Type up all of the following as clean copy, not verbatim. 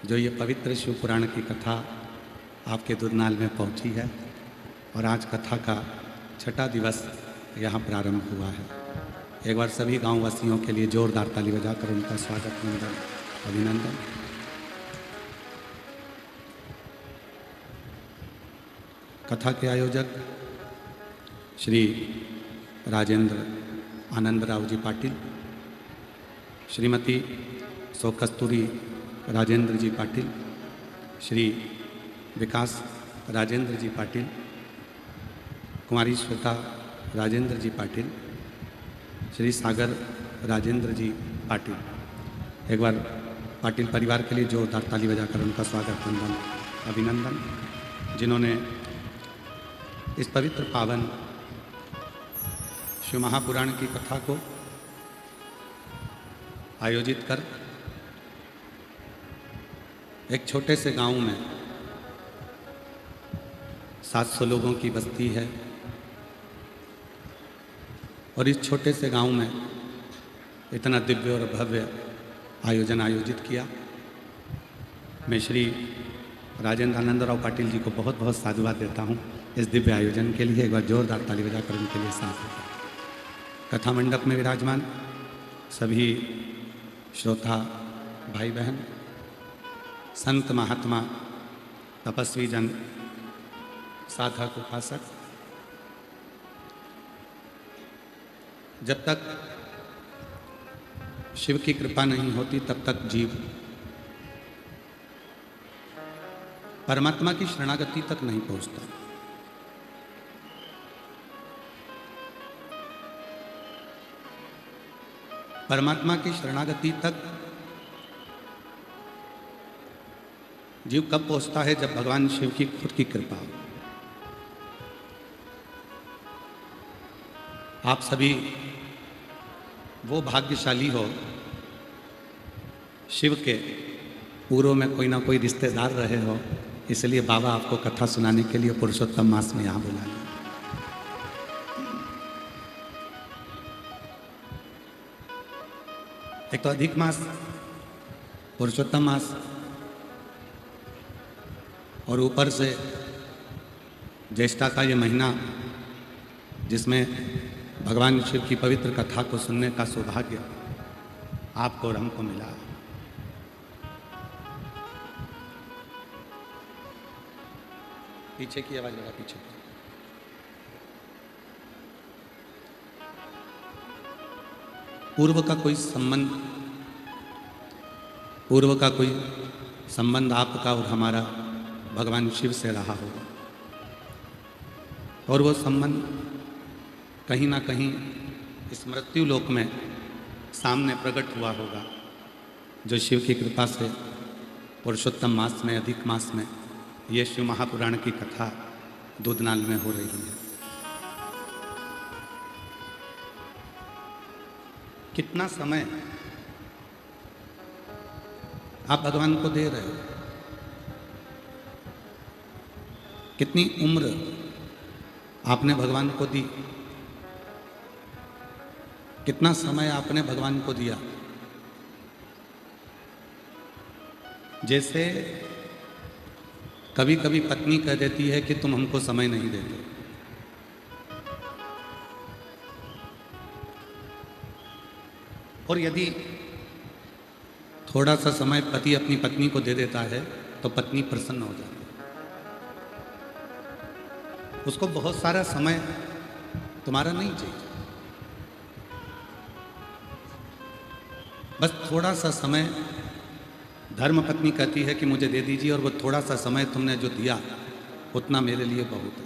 जो ये पवित्र शिव पुराण की कथा आपके दुर्नाल में पहुंची है और आज कथा का छठा दिवस यहाँ प्रारंभ हुआ है। एक बार सभी गांव वासियों के लिए जोरदार ताली बजाकर उनका स्वागत वंदन अभिनंदन। कथा के आयोजक श्री राजेंद्र आनंद राव जी पाटिल, श्रीमती सौकस्तूरी राजेंद्र जी पाटिल, श्री विकास राजेंद्र जी पाटिल, कुमारी श्वेता राजेंद्र जी पाटिल, श्री सागर राजेंद्र जी पाटिल। एक बार पाटिल परिवार के लिए जोरदार ताली बजाकर उनका स्वागत वंदन अभिनंदन, जिन्होंने इस पवित्र पावन शिव महापुराण की कथा को आयोजित कर एक छोटे से गांव में 700 लोगों की बस्ती है और इस छोटे से गांव में इतना दिव्य और भव्य आयोजन आयोजित किया। मैं श्री राजेंद्र आनंद राव पाटिल जी को बहुत बहुत साधुवाद देता हूं इस दिव्य आयोजन के लिए। एक बार जोरदार ताली बजाकर उनके लिए सांस लेता हूं। कथा मंडप में विराजमान सभी श्रोता भाई बहन, संत महात्मा, तपस्वी जन, साधक उपासक, जब तक शिव की कृपा नहीं होती तब तक जीव परमात्मा की शरणागति तक नहीं पहुंचता। परमात्मा की शरणागति तक जीव कब पहुंचता है? जब भगवान शिव की खुद की कृपा हो। आप सभी वो भाग्यशाली हो, शिव के पूर्व में कोई ना कोई रिश्तेदार रहे हो, इसलिए बाबा आपको कथा सुनाने के लिए पुरुषोत्तम मास में यहाँ बुला लिया। एक तो अधिक मास, पुरुषोत्तम मास, और ऊपर से ज्येष्ठा का ये महीना जिसमें भगवान शिव की पवित्र कथा को सुनने का सौभाग्य आपको और हमको मिला। पीछे की आवाज लगा, पीछे। पूर्व का कोई संबंध आपका और हमारा भगवान शिव से रहा होगा और वो संबंध कहीं ना कहीं इस मृत्यु लोक में सामने प्रकट हुआ होगा, जो शिव की कृपा से पुरुषोत्तम मास में, अधिक मास में ये शिव महापुराण की कथा दूधनाल में हो रही है। कितना समय आप भगवान को दे रहे हो, कितनी उम्र आपने भगवान को दी, कितना समय आपने भगवान को दिया। जैसे कभी कभी पत्नी कह देती है कि तुम हमको समय नहीं देते, और यदि थोड़ा सा समय पति अपनी पत्नी को दे देता है तो पत्नी प्रसन्न हो जाती है। उसको बहुत सारा समय तुम्हारा नहीं चाहिए, बस थोड़ा सा समय। धर्म पत्नी कहती है कि मुझे दे दीजिए, और वो थोड़ा सा समय तुमने जो दिया उतना मेरे लिए बहुत है।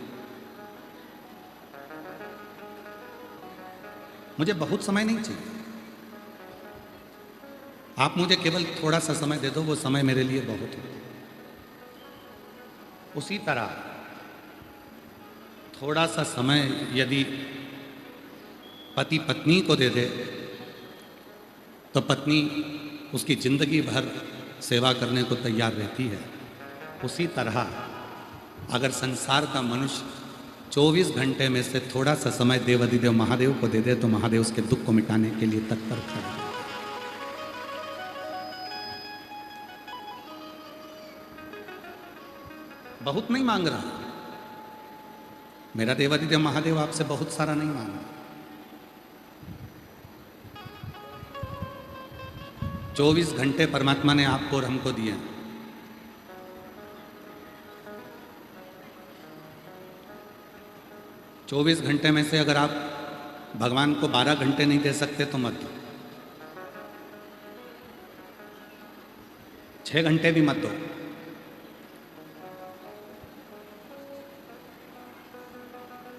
मुझे बहुत समय नहीं चाहिए, आप मुझे केवल थोड़ा सा समय दे दो, वो समय मेरे लिए बहुत है। उसी तरह थोड़ा सा समय यदि पति पत्नी को दे दे तो पत्नी उसकी जिंदगी भर सेवा करने को तैयार रहती है। उसी तरह अगर संसार का मनुष्य 24 घंटे में से थोड़ा सा समय देवाधिदेव महादेव को दे दे तो महादेव उसके दुख को मिटाने के लिए तत्पर खड़े हैं। बहुत नहीं मांग रहा, मेरा देवादिदेव महादेव आपसे बहुत सारा नहीं मांग रहा। 24 घंटे परमात्मा ने आपको और हमको दिए हैं। चौबीस घंटे में से अगर आप भगवान को 12 घंटे नहीं दे सकते तो मत दो, 6 घंटे भी मत दो।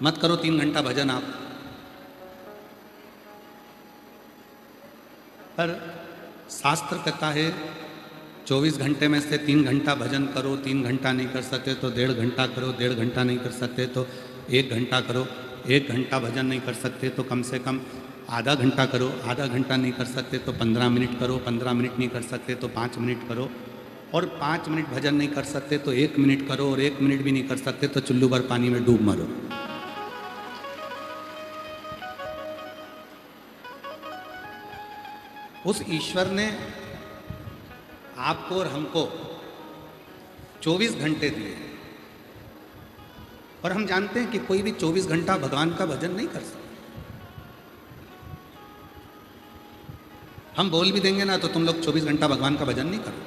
मत करो 3 घंटा भजन आप, पर शास्त्र कहता है 24 घंटे में से 3 घंटा भजन करो, 3 घंटा नहीं कर सकते तो 1.5 घंटा करो, 1.5 घंटा नहीं कर सकते तो 1 घंटा करो, 1 घंटा भजन नहीं कर सकते तो कम से कम आधा घंटा करो, आधा घंटा नहीं कर सकते तो 15 मिनट करो, 15 मिनट नहीं कर सकते तो 5 मिनट करो, और 5 मिनट भजन नहीं कर सकते तो 1 मिनट करो, और 1 मिनट भी नहीं कर सकते तो चुल्लू भर पानी में डूब मरो। उस ईश्वर ने आपको और हमको 24 घंटे दिए, और हम जानते हैं कि कोई भी 24 घंटा भगवान का भजन नहीं कर सकता। हम बोल भी देंगे ना तो तुम लोग 24 घंटा भगवान का भजन नहीं करोगे,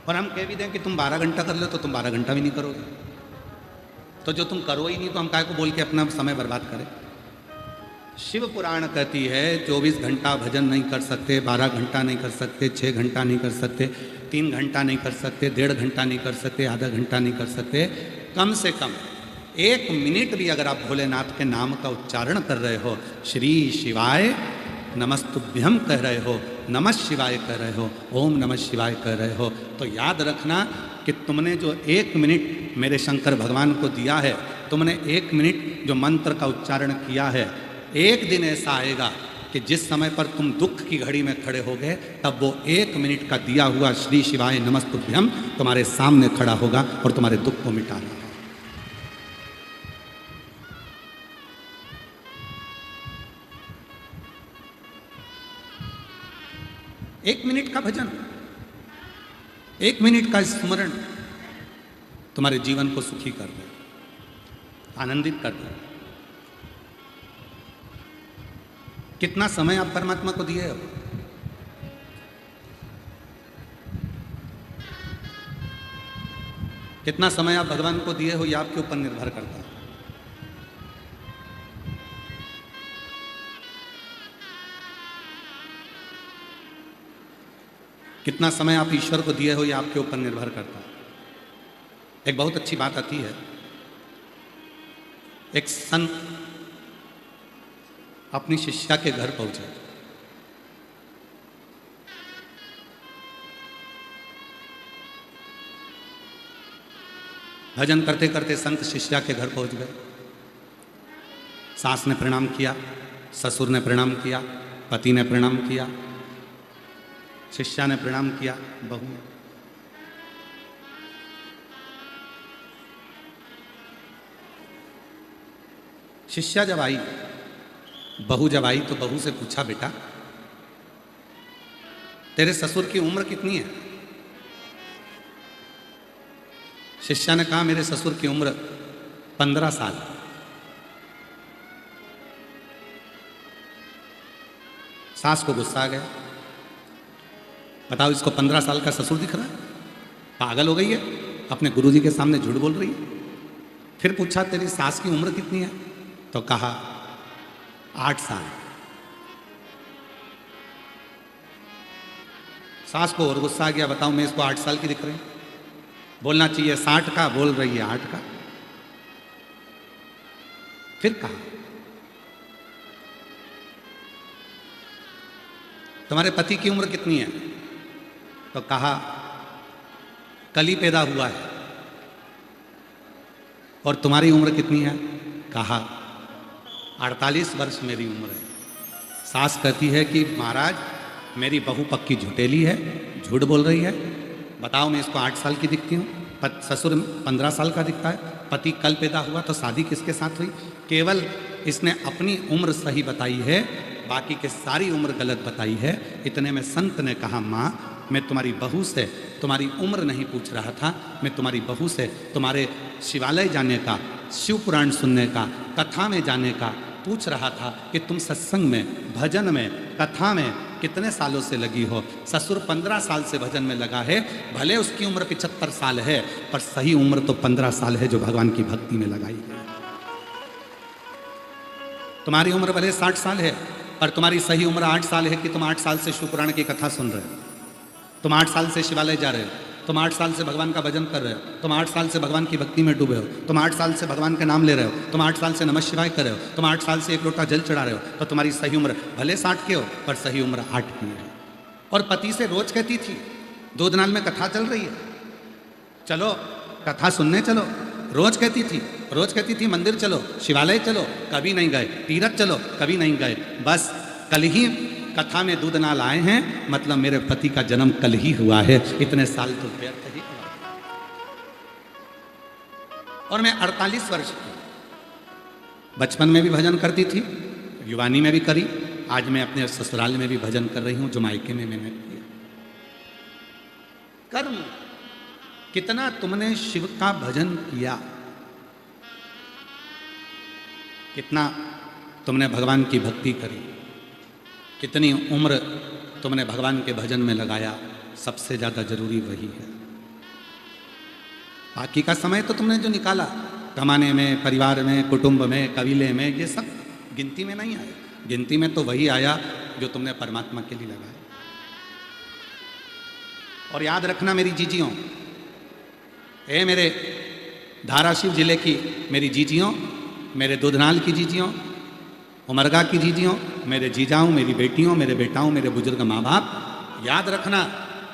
और हम कह भी दें कि तुम 12 घंटा कर लो तो तुम 12 घंटा भी नहीं करोगे। तो जो तुम करो ही नहीं तो हम काय को बोल के अपना समय बर्बाद करें। शिव पुराण कहती है 24 घंटा भजन नहीं कर सकते, 12 घंटा नहीं कर सकते, 6 घंटा नहीं कर सकते, 3 घंटा नहीं कर सकते, 1.5 घंटा नहीं कर सकते, आधा घंटा नहीं कर सकते, कम से कम 1 मिनट भी अगर आप भोलेनाथ के नाम का उच्चारण कर रहे हो, श्री शिवाय नमस्तुभ्यम कह रहे हो, नमः शिवाय कह रहे हो, ओम नमः शिवाय कह रहे हो, तो याद रखना कि तुमने जो 1 मिनट मेरे शंकर भगवान को दिया है, तुमने 1 मिनट जो मंत्र का उच्चारण किया है, एक दिन ऐसा आएगा कि जिस समय पर तुम दुख की घड़ी में खड़े होगे तब वो 1 मिनट का दिया हुआ श्री शिवाय नमस्तुभ्यम तुम्हारे सामने खड़ा होगा और तुम्हारे दुख को मिटा देगा। एक मिनट का भजन, 1 मिनट का स्मरण तुम्हारे जीवन को सुखी कर दे, आनंदित कर दे। कितना समय आप परमात्मा को दिए हो? कितना समय आप भगवान को दिए हो ये आपके ऊपर निर्भर करता है। कितना समय आप ईश्वर को दिए हो ये आपके ऊपर निर्भर करता है। एक बहुत अच्छी बात आती है, एक संत अपनी शिष्या के घर पहुंचे। भजन करते करते संत शिष्या के घर पहुंच गए। सास ने प्रणाम किया, ससुर ने प्रणाम किया, पति ने प्रणाम किया, शिष्या ने प्रणाम किया, बहू ने। शिष्या जब आई, बहू जब आई तो बहू से पूछा, बेटा तेरे ससुर की उम्र कितनी है? शिष्या ने कहा मेरे ससुर की उम्र 15 साल। सास को गुस्सा आ गया, बताओ इसको 15 साल का ससुर दिख रहा है? पागल हो गई है, अपने गुरुजी के सामने झूठ बोल रही है। फिर पूछा तेरी सास की उम्र कितनी है? तो कहा 8 साल। सास को और गुस्सा आ गया, बताओ मैं इसको 8 साल की दिख रही हूं? बोलना चाहिए 60 का, बोल रही है 8 का। फिर कहा तुम्हारे पति की उम्र कितनी है? तो कहा कल ही पैदा हुआ है। और तुम्हारी उम्र कितनी है? कहा 48 वर्ष मेरी उम्र है। सास कहती है कि महाराज मेरी बहू पक्की झुटेली है, झूठ बोल रही है, बताओ मैं इसको 8 साल की दिखती हूँ, ससुर 15 साल का दिखता है, पति कल पैदा हुआ, तो शादी किसके साथ हुई? केवल इसने अपनी उम्र सही बताई है, बाकी के सारी उम्र गलत बताई है। इतने में संत ने कहा माँ मैं तुम्हारी बहू से तुम्हारी उम्र नहीं पूछ रहा था, मैं तुम्हारी बहू से तुम्हारे शिवालय जाने का, शिव पुराण सुनने का, कथा में जाने का पूछ रहा था कि तुम सत्संग में, भजन में, कथा में कितने सालों से लगी हो। ससुर 15 साल से भजन में लगा है, भले उसकी उम्र 75 साल है, पर सही उम्र तो 15 साल है जो भगवान की भक्ति में लगाई है। तुम्हारी उम्र भले 60 साल है, पर तुम्हारी सही उम्र 8 साल है कि तुम 8 साल से शिव पुराण की कथा सुन रहे हो, तुम 8 साल से शिवालय जा रहे हो, तुम 8 साल से भगवान का भजन कर रहे हो, तुम 8 साल से भगवान की भक्ति में डूबे हो, तुम 8 साल से भगवान का नाम ले रहे हो, तुम 8 साल से नमः शिवाय कर रहे हो, तुम 8 साल से एक लोटा जल चढ़ा रहे हो, तो तुम्हारी सही उम्र भले 60 की हो, पर सही उम्र 8 की है। और पति से रोज कहती थी, दूधनाल में कथा चल रही है, चलो कथा सुनने चलो, रोज कहती थी मंदिर चलो, शिवालय चलो, कभी नहीं गए, तीरथ चलो, कभी नहीं गए। बस कल ही कथा में दूधनाल आए हैं, मतलब मेरे पति का जन्म कल ही हुआ है, इतने साल तो व्यर्थ ही हुआ। और मैं 48 वर्ष की, बचपन में भी भजन करती थी, युवानी में भी करी, आज मैं अपने ससुराल में भी भजन कर रही हूं, जो मायके में मैंने किया। कर्म, कितना तुमने शिव का भजन किया, कितना तुमने भगवान की भक्ति करी, कितनी उम्र तुमने भगवान के भजन में लगाया, सबसे ज़्यादा जरूरी वही है। बाकी का समय तो तुमने जो निकाला कमाने में, परिवार में, कुटुंब में, कबीले में, ये सब गिनती में नहीं आया। गिनती में तो वही आया जो तुमने परमात्मा के लिए लगाया। और याद रखना मेरी जीजियों, मेरे धाराशिव जिले की मेरी जीजियों, मेरे दूधनाल की जीजियों, उमरगा की जीजियों, मेरे जीजाओं, मेरी बेटियों, मेरे बेटाओं, मेरे बुजुर्ग माँ बाप, याद रखना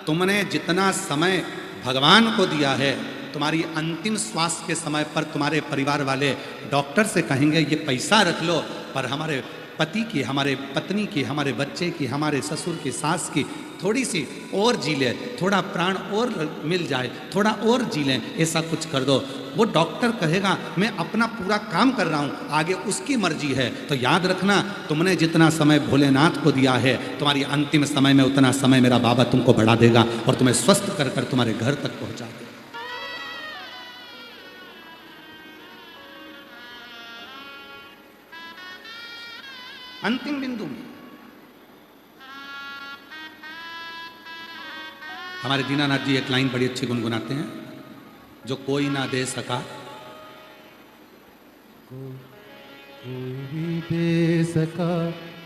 तुमने जितना समय भगवान को दिया है, तुम्हारी अंतिम श्वास के समय पर तुम्हारे परिवार वाले डॉक्टर से कहेंगे ये पैसा रख लो, पर हमारे पति की, हमारे पत्नी की, हमारे बच्चे की, हमारे ससुर की, सास की थोड़ी सी और जी ले, थोड़ा प्राण और मिल जाए, थोड़ा और जी लें, ऐसा कुछ कर दो। वो डॉक्टर कहेगा मैं अपना पूरा काम कर रहा हूँ, आगे उसकी मर्जी है। तो याद रखना तुमने जितना समय भोलेनाथ को दिया है, तुम्हारी अंतिम समय में उतना समय मेरा बाबा तुमको बढ़ा देगा और तुम्हें स्वस्थ कर कर तुम्हारे घर तक पहुँचा देगा। अंतिम बिंदु में हमारे दीनानाथ जी एक लाइन बड़ी अच्छी गुनगुनाते हैं, जो कोई ना दे सका, कोई भी दे सका,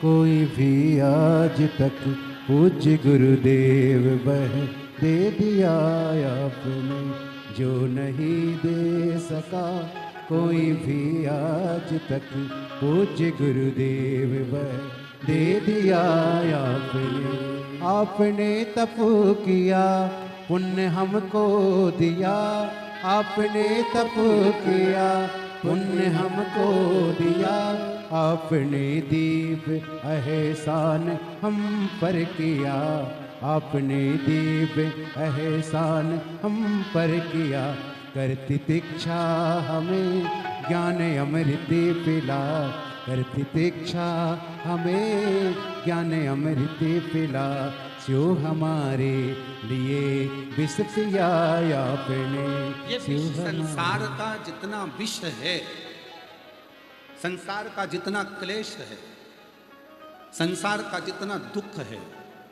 कोई भी आज तक, पूज्य गुरुदेव वह दे दिया आपने, जो नहीं दे सका कोई भी आज तक, पूज्य गुरुदेव वह दे दिया आपने। आपने तप किया, पुण्य हमको दिया, आपने तप किया, पुण्य हमको दिया, आपने दीप एहसान हम पर किया, आपने दीप एहसान हम पर किया, कर तितिक्षा हमें ज्ञान अमृत पिला, कर तितिक्षा हमें ज्ञान अमृत पिला, जो हमारे लिए विष पिया आपने। ये संसार का जितना विष है, संसार का जितना क्लेश है, संसार का जितना दुख है,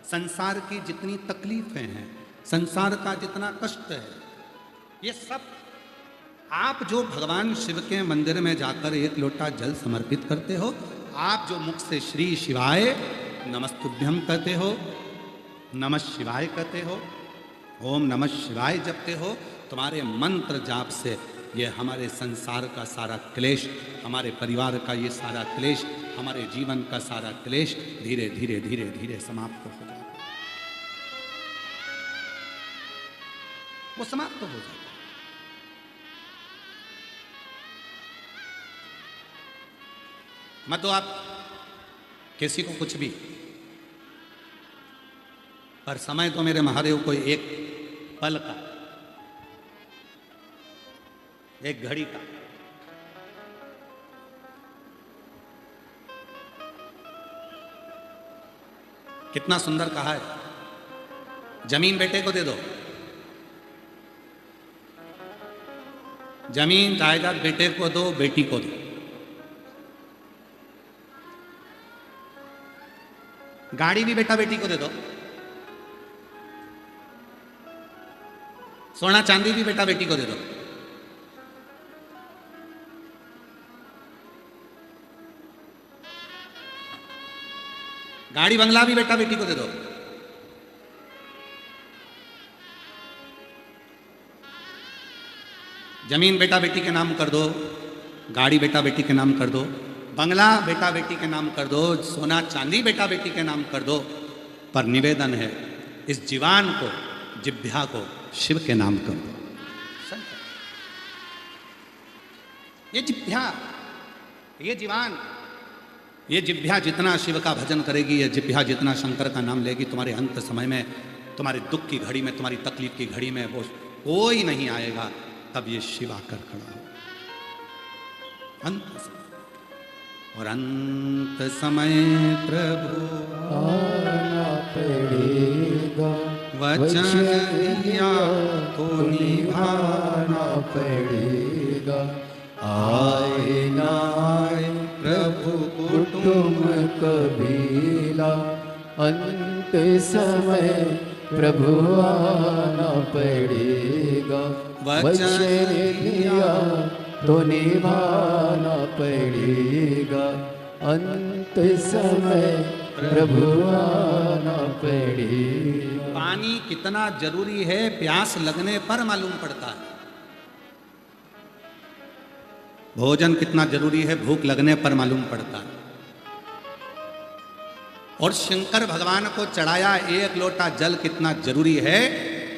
संसार की जितनी तकलीफें हैं, संसार का जितना कष्ट है, ये सब आप जो भगवान शिव के मंदिर में जाकर एक लोटा जल समर्पित करते हो, आप जो मुख से श्री शिवाय नमस्तुभ्यम कहते हो, नमः शिवाय कहते हो, ओम नमः शिवाय जपते हो, तुम्हारे मंत्र जाप से ये हमारे संसार का सारा क्लेश, हमारे परिवार का ये सारा क्लेश, हमारे जीवन का सारा क्लेश धीरे धीरे धीरे धीरे समाप्त हो जाता है, वो समाप्त हो जाता है। मत दो आप किसी को कुछ भी, पर समय तो मेरे महादेव को एक पल का, एक घड़ी का। कितना सुंदर कहा है, जमीन बेटे को दे दो, जमीन जायदाद बेटे को दो, बेटी को दो। गाड़ी भी बेटा बेटी को दे दो, सोना चांदी भी बेटा बेटी को दे दो। गाड़ी बंगला भी बेटा बेटी को दे दो। जमीन बेटा बेटी के नाम कर दो, गाड़ी बेटा बेटी के नाम कर दो, बंगला बेटा बेटी के नाम कर दो, सोना चांदी बेटा बेटी के नाम कर दो। पर निवेदन है, इस जीवान को, जिभ्या को शिव के नाम कर दो। ये जिभ्या, ये जीवान, ये जिभ्या जितना शिव का भजन करेगी, ये जिभ्या जितना शंकर का नाम लेगी, तुम्हारे अंत समय में, तुम्हारे दुख की घड़ी में, तुम्हारी तकलीफ की घड़ी में वो कोई नहीं आएगा, तब ये शिव आकर खड़ा हो। अंत समय, और अंत समय प्रभु आना पड़ेगा, वचन दिया तो निभाना पड़ेगा। आए ना आए प्रभु कुटुंब कबीला, अंत समय प्रभु आना पड़ेगा। वचन दिया तो निभाना पड़ेगा, अंत समय प्रभु आना पड़ेगा। पानी कितना जरूरी है प्यास लगने पर मालूम पड़ता है, भोजन कितना जरूरी है भूख लगने पर मालूम पड़ता है। और शंकर भगवान को चढ़ाया एक लोटा जल कितना जरूरी है,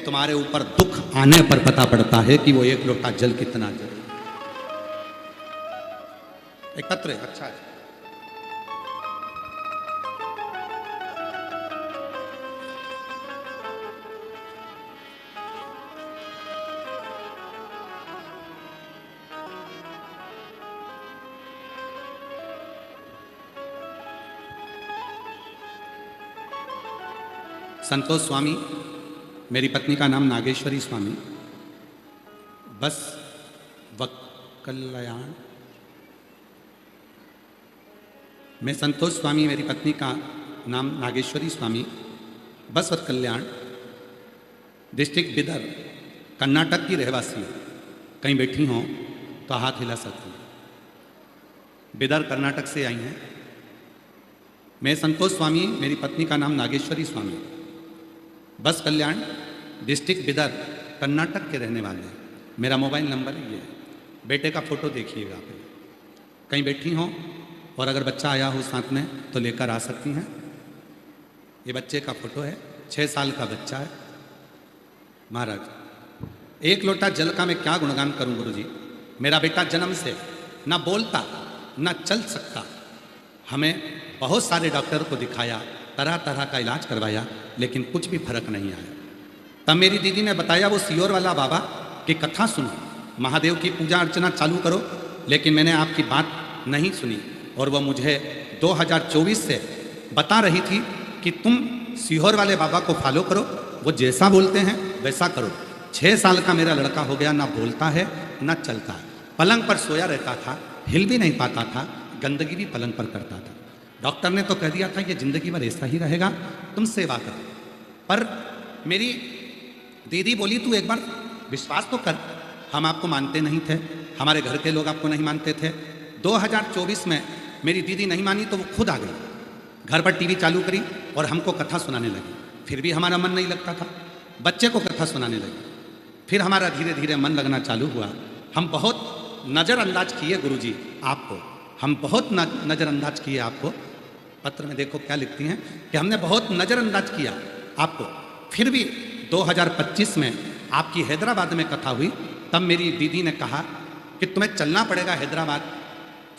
तुम्हारे ऊपर दुख आने पर पता पड़ता है कि वो एक लोटा जल कितना जरूरी है। एक पत्र है, अच्छा है। संतोष स्वामी, मेरी पत्नी का नाम नागेश्वरी स्वामी, बस कल्याण। मैं संतोष स्वामी, मेरी पत्नी का नाम नागेश्वरी स्वामी, बस और कल्याण, डिस्ट्रिक्ट बिदर, कर्नाटक की रहवासी हूँ। कहीं बैठी हों तो हाथ हिला सकती हैं। बिदर कर्नाटक से आई हैं। मैं संतोष स्वामी, मेरी पत्नी का नाम नागेश्वरी स्वामी, बस कल्याण, डिस्ट्रिक्ट बिदर, कर्नाटक के रहने वाले हैं। मेरा मोबाइल नंबर ये है, बेटे का फ़ोटो देखिएगा आप। कहीं बैठी हों और अगर बच्चा आया हो साथ में तो लेकर आ सकती हैं। ये बच्चे का फ़ोटो है, 6 साल का बच्चा है। महाराज, एक लोटा जल का मैं क्या गुणगान करूं गुरुजी। मेरा बेटा जन्म से ना बोलता ना चल सकता। हमें बहुत सारे डॉक्टर को दिखाया, तरह तरह का इलाज करवाया, लेकिन कुछ भी फर्क नहीं आया। तब मेरी दीदी ने बताया वो सियोर वाला बाबा की कथा सुनो, महादेव की पूजा अर्चना चालू करो। लेकिन मैंने आपकी बात नहीं सुनी और वो मुझे 2024 से बता रही थी कि तुम सिहोर वाले बाबा को फॉलो करो, वो जैसा बोलते हैं वैसा करो। 6 साल का मेरा लड़का हो गया, ना बोलता है ना चलता है, पलंग पर सोया रहता था, हिल भी नहीं पाता था, गंदगी भी पलंग पर करता था। डॉक्टर ने तो कह दिया था कि ज़िंदगी भर ऐसा ही रहेगा, तुम सेवा करो। पर मेरी दीदी बोली तू एक बार विश्वास तो कर। हम आपको मानते नहीं थे, हमारे घर के लोग आपको नहीं मानते थे। 2024 में मेरी दीदी नहीं मानी तो वो खुद आ गई, घर पर टीवी चालू करी और हमको कथा सुनाने लगी। फिर भी हमारा मन नहीं लगता था, बच्चे को कथा सुनाने लगी। फिर हमारा धीरे धीरे मन लगना चालू हुआ। हम बहुत नज़रअंदाज किए गुरुजी आपको, हम बहुत नज़रअंदाज किए आपको। पत्र में देखो क्या लिखती हैं कि हमने बहुत नज़रअंदाज किया आपको। फिर भी 2025 में आपकी हैदराबाद में कथा हुई, तब मेरी दीदी ने कहा कि तुम्हें चलना पड़ेगा हैदराबाद।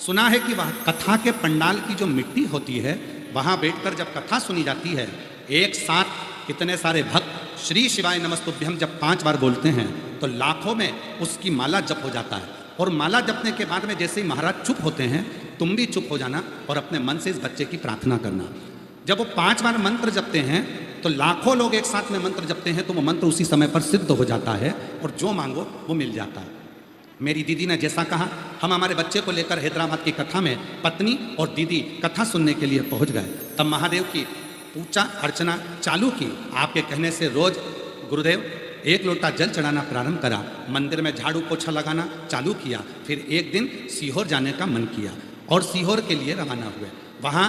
सुना है कि वहाँ कथा के पंडाल की जो मिट्टी होती है, वहाँ बैठकर जब कथा सुनी जाती है, एक साथ इतने सारे भक्त श्री शिवाय नमस्तुभ्यम जब 5 बार बोलते हैं तो लाखों में उसकी माला जप हो जाता है। और माला जपने के बाद में जैसे ही महाराज चुप होते हैं, तुम भी चुप हो जाना और अपने मन से इस बच्चे की प्रार्थना करना। जब वो 5 बार मंत्र जपते हैं तो लाखों लोग एक साथ में मंत्र जपते हैं तो वो मंत्र उसी समय पर सिद्ध हो जाता है और जो मांगो वो मिल जाता है। मेरी दीदी ने जैसा कहा, हम हमारे बच्चे को लेकर हैदराबाद की कथा में पत्नी और दीदी कथा सुनने के लिए पहुंच गए। तब महादेव की पूजा अर्चना चालू की। आपके कहने से रोज गुरुदेव 1 लोटा जल चढ़ाना प्रारंभ करा, मंदिर में झाड़ू पोछा लगाना चालू किया। फिर एक दिन सीहोर जाने का मन किया और सीहोर के लिए रवाना हुए। वहाँ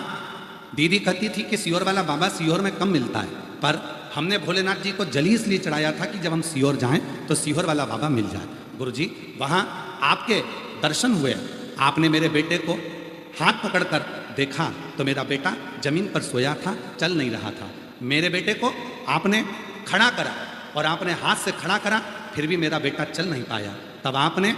दीदी कहती थी कि सीहोर वाला बाबा सीहोर में कम मिलता है, पर हमने भोलेनाथ जी को जल ही इसलिए चढ़ाया था कि जब हम सीहोर जाएं तो सीहोर वाला बाबा मिल जाए। गुरुजी, वहाँ आपके दर्शन हुए, आपने मेरे बेटे को हाथ पकड़कर देखा तो मेरा बेटा जमीन पर सोया था, चल नहीं रहा था। मेरे बेटे को आपने खड़ा करा और आपने हाथ से खड़ा करा, फिर भी मेरा बेटा चल नहीं पाया। तब आपने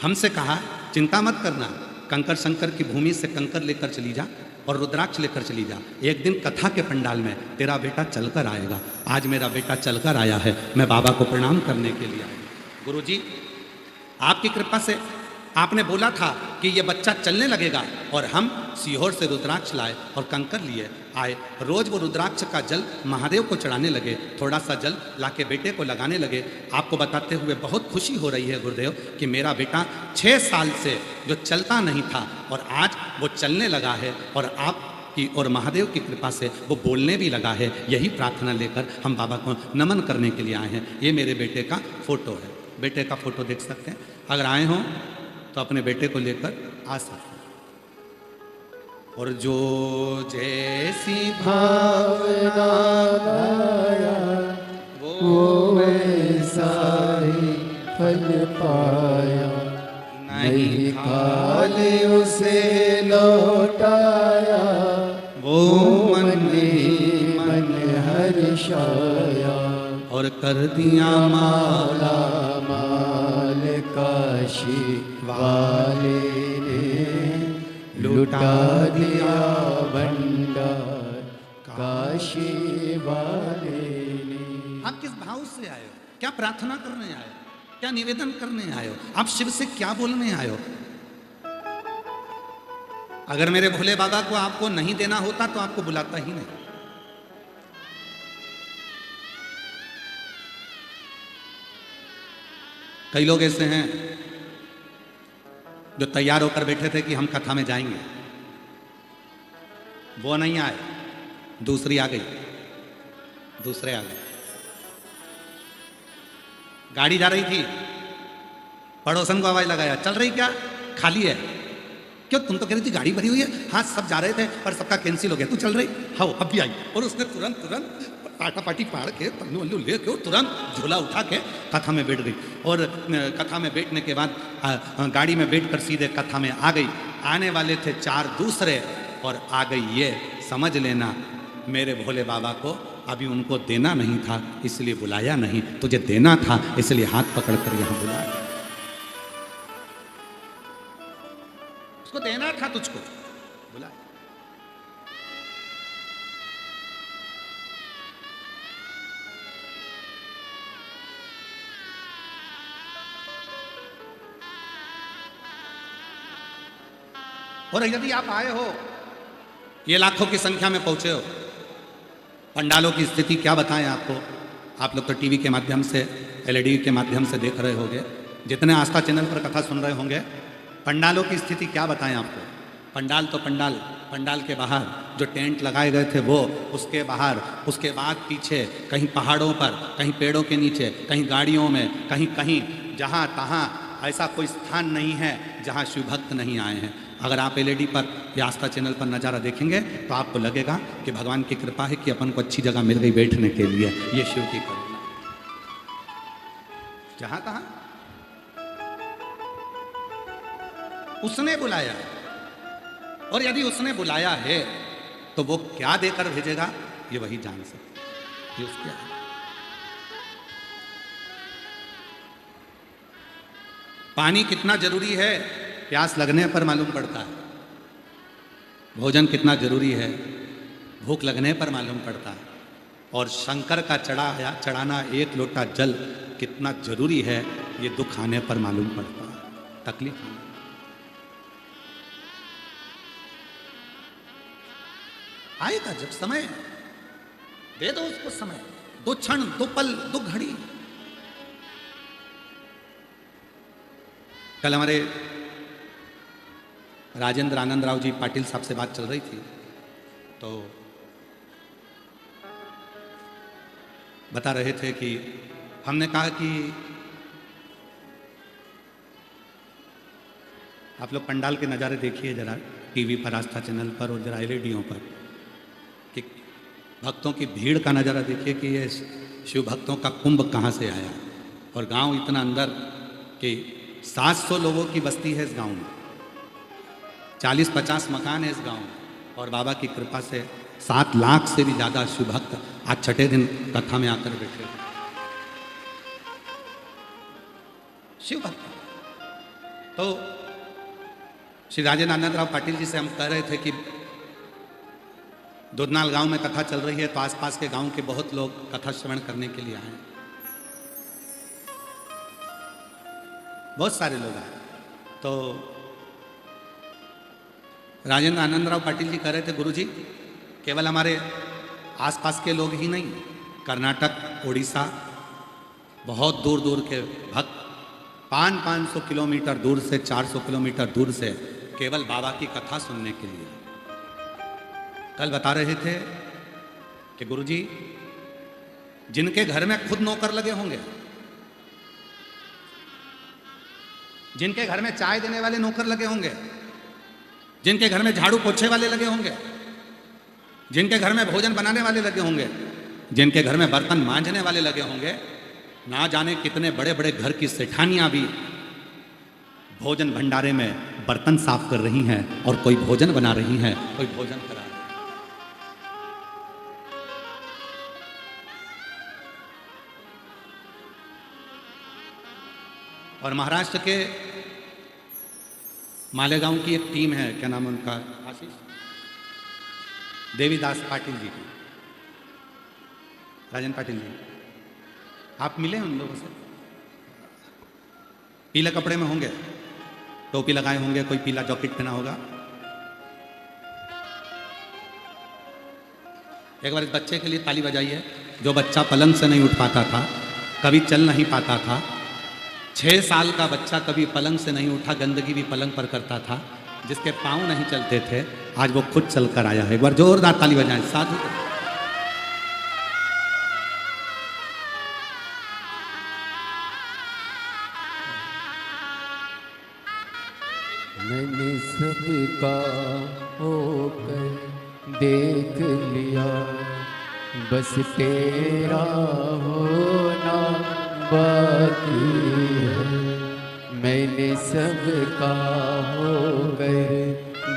हमसे कहा, चिंता मत करना, कंकर शंकर की भूमि से कंकर लेकर चली जा और रुद्राक्ष लेकर चली जा, एक दिन कथा के पंडाल में तेरा बेटा चलकर आएगा। आज मेरा बेटा चलकर आया है, मैं बाबा को प्रणाम करने के लिए आया। गुरुजी, आपकी कृपा से आपने बोला था कि ये बच्चा चलने लगेगा और हम सीहोर से रुद्राक्ष लाए और कंकर लिए आए। रोज वो रुद्राक्ष का जल महादेव को चढ़ाने लगे, थोड़ा सा जल लाके बेटे को लगाने लगे। आपको बताते हुए बहुत खुशी हो रही है गुरुदेव कि मेरा बेटा 6 साल से जो चलता नहीं था और आज वो चलने लगा है और आप की और महादेव की कृपा से वो बोलने भी लगा है। यही प्रार्थना लेकर हम बाबा को नमन करने के लिए आए हैं। ये मेरे बेटे का फोटो है, बेटे का फोटो देख सकते हैं। अगर आए हों तो अपने बेटे को लेकर आ सकते हैं। और जो जैसी भावना लाया वो वैसा ही फल पाया, नहीं खाली उसे लौटाया, वो मन ही मन हर्षाया। और कर दिया माला माल काशी वाले ने, लुटा दिया भंडार काशी वाले ने। आप किस भाव से आए हो? क्या प्रार्थना करने आए हो? क्या निवेदन करने आए हो? आप शिव से क्या बोलने आए हो? अगर मेरे भोले बाबा को आपको नहीं देना होता तो आपको बुलाता ही नहीं। कई लोग ऐसे हैं जो तैयार होकर बैठे थे कि हम कथा में जाएंगे, वो नहीं आए, दूसरी आ गई, दूसरे आ गए। गाड़ी जा रही थी, पड़ोसन को आवाज लगाया, चल रही क्या? खाली है। क्यों? तुम तो कह रही थी गाड़ी भरी हुई है। हाँ, सब जा रहे थे पर सबका कैंसिल हो गया, तू चल रही? हाँ, अब भी आई। और उसने तुरंत पाटा पाटी फाड़ के पन्नू वन्नू ले के तुरंत झोला उठा के कथा में बैठ गई। और कथा में बैठने के बाद गाड़ी में बैठकर सीधे कथा में आ गई। आने वाले थे 4 दूसरे और आ गई ये। समझ लेना मेरे भोले बाबा को अभी उनको देना नहीं था इसलिए बुलाया नहीं, तुझे देना था इसलिए हाथ पकड़ कर यहां बुलाया। उसको देना था, तुझको बुलाया। और यदि आप आए हो, ये लाखों की संख्या में पहुंचे हो, पंडालों की स्थिति क्या बताएं आपको। आप लोग तो टीवी के माध्यम से, एलईडी के माध्यम से देख रहे होंगे, जितने आस्था चैनल पर कथा सुन रहे होंगे। पंडालों की स्थिति क्या बताएं आपको। पंडाल तो पंडाल के बाहर जो टेंट लगाए गए थे वो उसके बाहर, उसके बाद पीछे कहीं पहाड़ों पर, कहीं पेड़ों के नीचे, कहीं गाड़ियों में, कहीं जहाँ तहाँ ऐसा कोई स्थान नहीं है जहाँ शिव भक्त नहीं आए हैं। अगर आप एलईडी पर या आस्था चैनल पर नज़ारा देखेंगे तो आपको लगेगा कि भगवान की कृपा है कि अपन को अच्छी जगह मिल गई बैठने के लिए। ये शिव की करुणा। जहाँ तहाँ उसने बुलाया, और यदि उसने बुलाया है तो वो क्या देकर भेजेगा ये वही जान सकते। ये उसके है। पानी कितना जरूरी है प्यास लगने पर मालूम पड़ता है, भोजन कितना जरूरी है भूख लगने पर मालूम पड़ता है, और शंकर का चढ़ाना 1 लोटा जल कितना जरूरी है ये दुख आने पर मालूम पड़ता है, तकलीफ आने। आएगा जब समय दे दो उसको समय, 2 क्षण, 2 पल, 2 घड़ी। कल हमारे राजेंद्र आनंद राव जी पाटिल साहब से बात चल रही थी, तो बता रहे थे कि हमने कहा कि आप लोग पंडाल के नज़ारे देखिए जरा, टीवी पर, आस्था चैनल पर और जरा एलईडीओं पर, कि भक्तों की भीड़ का नज़ारा देखिए कि ये शिव भक्तों का कुंभ कहाँ से आया। और गांव इतना अंदर कि 700 लोगों की बस्ती है इस गांव में, 40-50 मकान है इस गांव में, और बाबा की कृपा से 7 लाख से भी ज़्यादा शिव भक्त आज छठे दिन कथा में आकर बैठे हुए शिव भक्त। तो श्री राजेंद्र आनंद राव पाटिल जी से हम कह रहे थे कि दुधनाल गांव में कथा चल रही है, तो आसपास के गांव के बहुत लोग कथा श्रवण करने के लिए आए, बहुत सारे लोग आए। तो राजेंद्र आनंद राव पाटिल जी कह रहे थे, गुरुजी केवल हमारे आसपास के लोग ही नहीं, कर्नाटक, उड़ीसा, बहुत दूर दूर के भक्त 500 किलोमीटर दूर से, 400 किलोमीटर दूर से केवल बाबा की कथा सुनने के लिए। कल बता रहे थे कि गुरुजी जिनके घर में खुद नौकर लगे होंगे, जिनके घर में चाय देने वाले नौकर लगे होंगे, जिनके घर में झाड़ू पोछे वाले लगे होंगे, जिनके घर में भोजन बनाने वाले लगे होंगे, जिनके घर में बर्तन मांजने वाले लगे होंगे, ना जाने कितने बड़े बड़े घर की सेठानियां भी भोजन भंडारे में बर्तन साफ कर रही हैं और कोई भोजन बना रही हैं, कोई भोजन करा रही है। और महाराष्ट्र के मालेगांव की एक टीम है, क्या नाम है उनका, आशीष देवीदास पाटिल जी की, राजन पाटिल जी, आप मिले उन लोगों से? पीले कपड़े में होंगे, टोपी लगाए होंगे, कोई पीला जैकेट पहना होगा। एक बार इस बच्चे के लिए ताली बजाइए, जो बच्चा पलंग से नहीं उठ पाता था, कभी चल नहीं पाता था, 6 साल का बच्चा कभी पलंग से नहीं उठा, गंदगी भी पलंग पर करता था, जिसके पांव नहीं चलते थे, आज वो खुद चलकर आया है। एक बार जोरदार ताली बजाएं, साधु। मैंने सबका होकर देख लिया, बस तेरा होना बाकी है। मैंने सबका होकर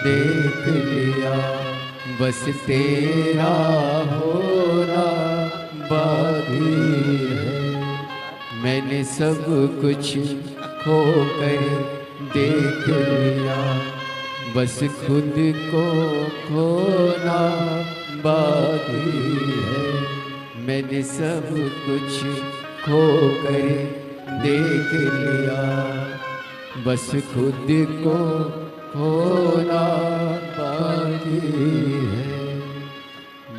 देख लिया, बस तेरा होना बाकी है। मैंने सब कुछ खोकर देख लिया, बस खुद को खोना बाकी है। मैंने सब कुछ खोकर देख लिया, बस खुद को खोना बाकी है।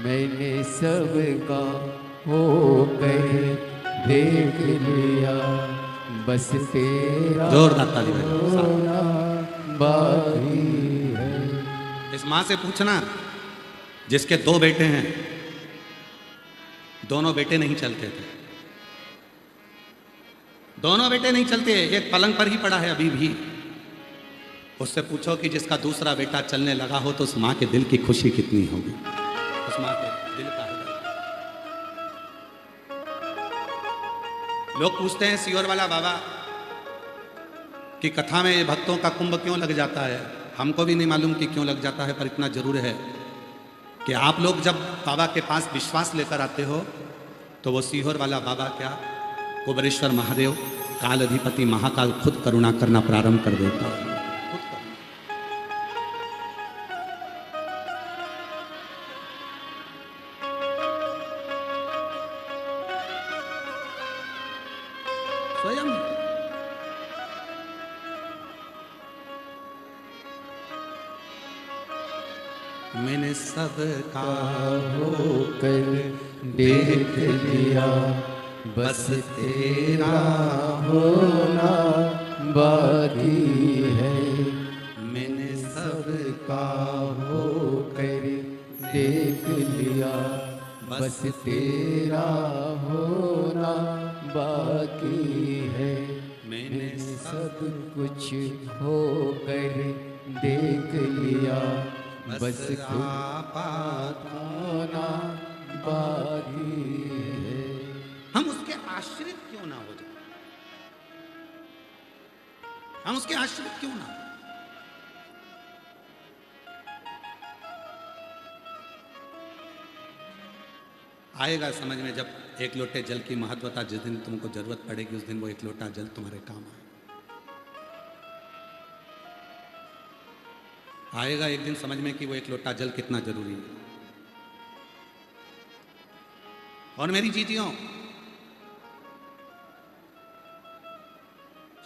मैंने सबका होकर देख लिया, बस तेरा जोरदार ताली बजाओ। होना बाकी है। इस माँ से पूछना जिसके 2 बेटे हैं, दोनों बेटे नहीं चलते थे, दोनों बेटे नहीं चलते, एक पलंग पर ही पड़ा है अभी भी। उससे पूछो कि जिसका दूसरा बेटा चलने लगा हो तो उस माँ के दिल की खुशी कितनी होगी, उस माँ के दिल का। लोग पूछते हैं सीहोर वाला बाबा कि कथा में भक्तों का कुंभ क्यों लग जाता है। हमको भी नहीं मालूम कि क्यों लग जाता है, पर इतना जरूर है कि आप लोग जब बाबा के पास विश्वास लेकर आते हो तो वो सीहोर वाला बाबा क्या, कुबरेश्वर महादेव, काल अधिपति महाकाल खुद करुणा करना प्रारंभ कर देता है। स्वयं मैंने सबका होकर देख लिया, बस तेरा होना बाकी है। मैंने सबका होकर देख लिया, बस तेरा होना बाकी है। मैंने सब कुछ होकर देख लिया, बस आपात होना बाकी है। हम उसके आश्रित क्यों ना हो जाए? हम उसके आश्रित क्यों ना हो? आएगा समझ में जब एक लोटे जल की महत्वता, जिस दिन तुमको जरूरत पड़ेगी उस दिन वो एक लोटा जल तुम्हारे काम आएगा एक दिन समझ में कि वो एक लोटा जल कितना जरूरी है। और मेरी जीतियों,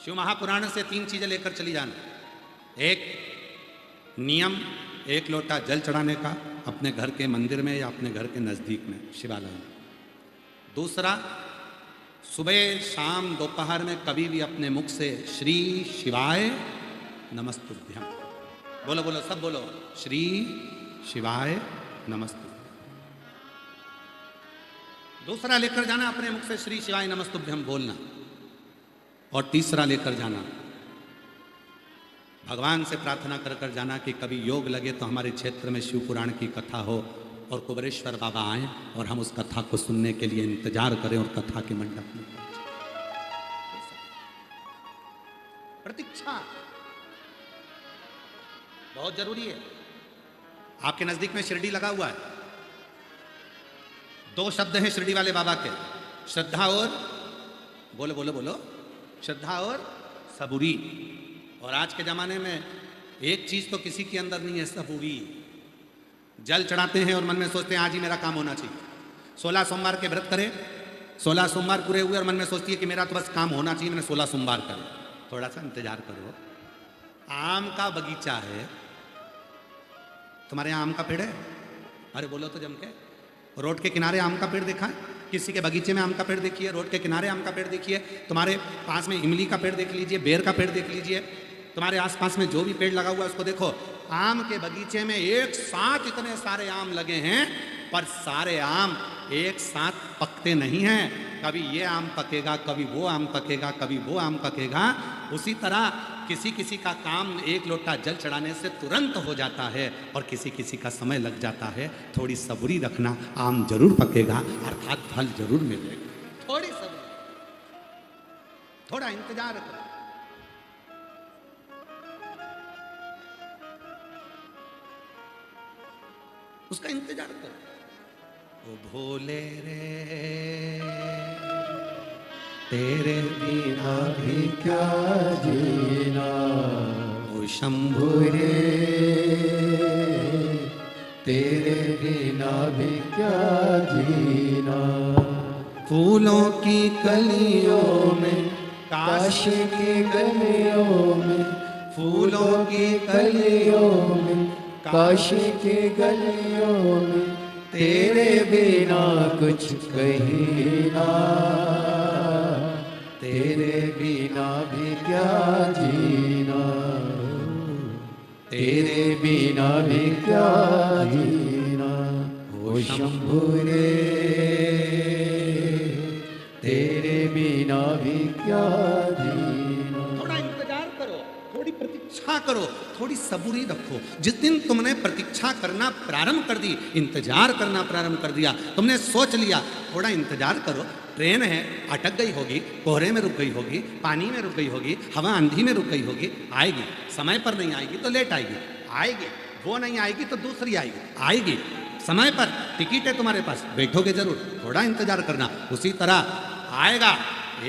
शिव महापुराण से 3 चीजें लेकर चली जाना। एक नियम, एक लोटा जल चढ़ाने का अपने घर के मंदिर में या अपने घर के नजदीक में शिवालय में। दूसरा, सुबह शाम दोपहर में कभी भी अपने मुख से श्री शिवाय नमस्तुभ्यम बोलो, बोलो सब बोलो, श्री शिवाय नमस्तुभ्यम। दूसरा लेकर जाना अपने मुख से श्री शिवाय नमस्तुभ्यम बोलना। और तीसरा लेकर जाना, भगवान से प्रार्थना कर कर जाना कि कभी योग लगे तो हमारे क्षेत्र में शिव पुराण की कथा हो और कुबेरेश्वर बाबा आए और हम उस कथा को सुनने के लिए इंतजार करें और कथा के मंडप में प्रतीक्षा बहुत जरूरी है। आपके नजदीक में शिरडी लगा हुआ है। 2 शब्द हैं शिरडी वाले बाबा के, श्रद्धा और बोलो बोलो बोलो, श्रद्धा और सबूरी। और आज के ज़माने में एक चीज़ तो किसी के अंदर नहीं है, सबूरी। जल चढ़ाते हैं और मन में सोचते हैं आज ही मेरा काम होना चाहिए। 16 सोमवार के व्रत करें, 16 सोमवार पूरे हुए और मन में सोचती है कि मेरा तो बस काम होना चाहिए, मैंने 16 सोमवार करे। थोड़ा सा इंतजार करो। आम का बगीचा है, तुम्हारे यहाँ आम का पेड़ है? अरे बोलो तो जम के। रोड के किनारे आम का पेड़ देखा है? किसी के बगीचे में आम का पेड़ देखिए, रोड के किनारे आम का पेड़ देखिए, तुम्हारे पास में इमली का पेड़ देख लीजिए, बेर का पेड़ देख लीजिए, तुम्हारे आसपास में जो भी पेड़ लगा हुआ है उसको देखो। आम के बगीचे में एक साथ इतने सारे आम लगे हैं, पर सारे आम एक साथ पकते नहीं हैं। कभी ये आम पकेगा, कभी वो आम पकेगा, कभी वो आम पकेगा। उसी तरह किसी किसी का काम एक लोटा जल चढ़ाने से तुरंत हो जाता है और किसी किसी का समय लग जाता है। थोड़ी सबूरी रखना, आम जरूर पकेगा अर्थात फल जरूर मिलेगा। थोड़ी सबूरी, थोड़ा इंतजार करो। उसका इंतजार करो। ओ भोले रे तेरे बिना भी क्या जीना, ओ शंभु रे तेरे बिना भी क्या जीना। फूलों की कलियों में, काशी की गलियों में, फूलों की कलियों में, काशी की गलियों में, तेरे बिना कुछ कहीं ना, तेरे बिना भी क्या जीना, तेरे बिना भी क्या जीना। ओ शंभु रे तेरे बिना भी क्या जीना। थोड़ा इंतजार करो, थोड़ी प्रतीक्षा करो, थोड़ी सबूरी रखो। जिस दिन तुमने प्रतीक्षा करना प्रारंभ कर दी, इंतजार करना प्रारंभ कर दिया, तुमने सोच लिया थोड़ा इंतजार करो, ट्रेन है अटक गई होगी, कोहरे में रुक गई होगी, पानी में रुक गई होगी, हवा आंधी में रुक गई होगी, आएगी। समय पर नहीं आएगी तो लेट आएगी, आएगी। वो नहीं आएगी तो दूसरी आएगी, आएगी। समय पर टिकट है तुम्हारे पास, बैठोगे जरूर, थोड़ा इंतजार करना। उसी तरह आएगा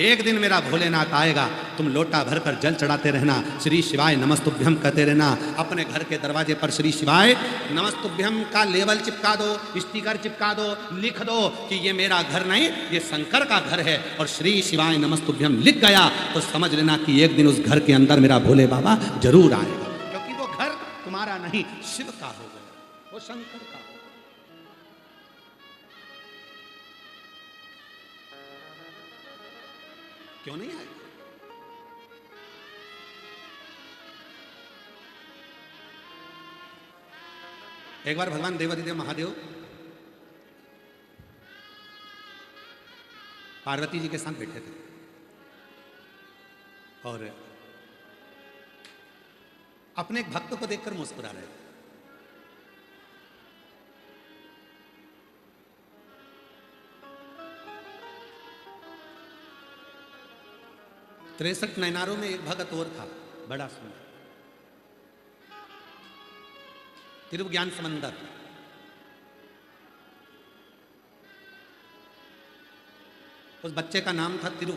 एक दिन मेरा भोलेनाथ आएगा, तुम लोटा भर कर जल चढ़ाते रहना, श्री शिवाय नमस्तुभ्यम कहते रहना। अपने घर के दरवाजे पर श्री शिवाय नमस्तुभ्यम का लेबल चिपका दो, स्टिकर चिपका दो, लिख दो कि ये मेरा घर नहीं, ये शंकर का घर है। और श्री शिवाय नमस्तुभ्यम लिख गया तो समझ लेना कि एक दिन उस घर के अंदर मेरा भोले बाबा जरूर आएगा, क्योंकि वो घर तुम्हारा नहीं, शिव का होगा, वो शंकर का। क्यों नहीं आएगा? एक बार भगवान देवाधिदेव महादेव पार्वती जी के साथ बैठे थे और अपने एक भक्त को देखकर मुस्कुरा रहे थे। तिरसठ नैनारों में एक भगत और था, बड़ा सुंदर, तिरु ज्ञान समंदर। उस बच्चे का नाम था तिरु,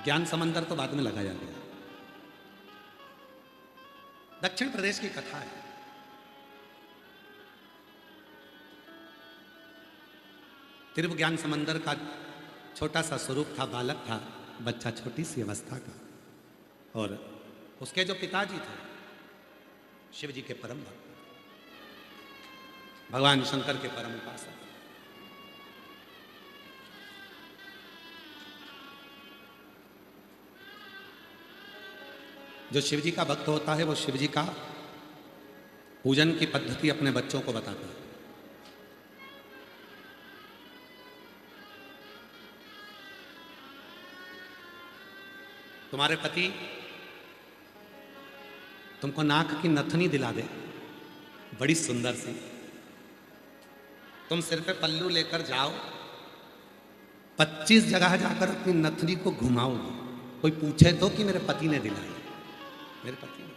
ज्ञान समंदर तो बाद में लगाया गया। दक्षिण प्रदेश की कथा है। तिरु ज्ञान समंदर का छोटा सा स्वरूप था, बालक था, बच्चा, छोटी सी अवस्था का, और उसके जो पिताजी थे शिव जी के परम भक्त, भगवान शंकर के परम उपासक। जो शिव जी का भक्त होता है वो शिव जी का पूजन की पद्धति अपने बच्चों को बताता है। तुम्हारे पति तुमको नाक की नथनी दिला दे, बड़ी सुंदर सी, तुम सिर पे पल्लू लेकर जाओ, 25 जगह जाकर अपनी नथनी को घुमाओगे, कोई पूछे तो कि मेरे पति ने दिलाई, मेरे पति ने।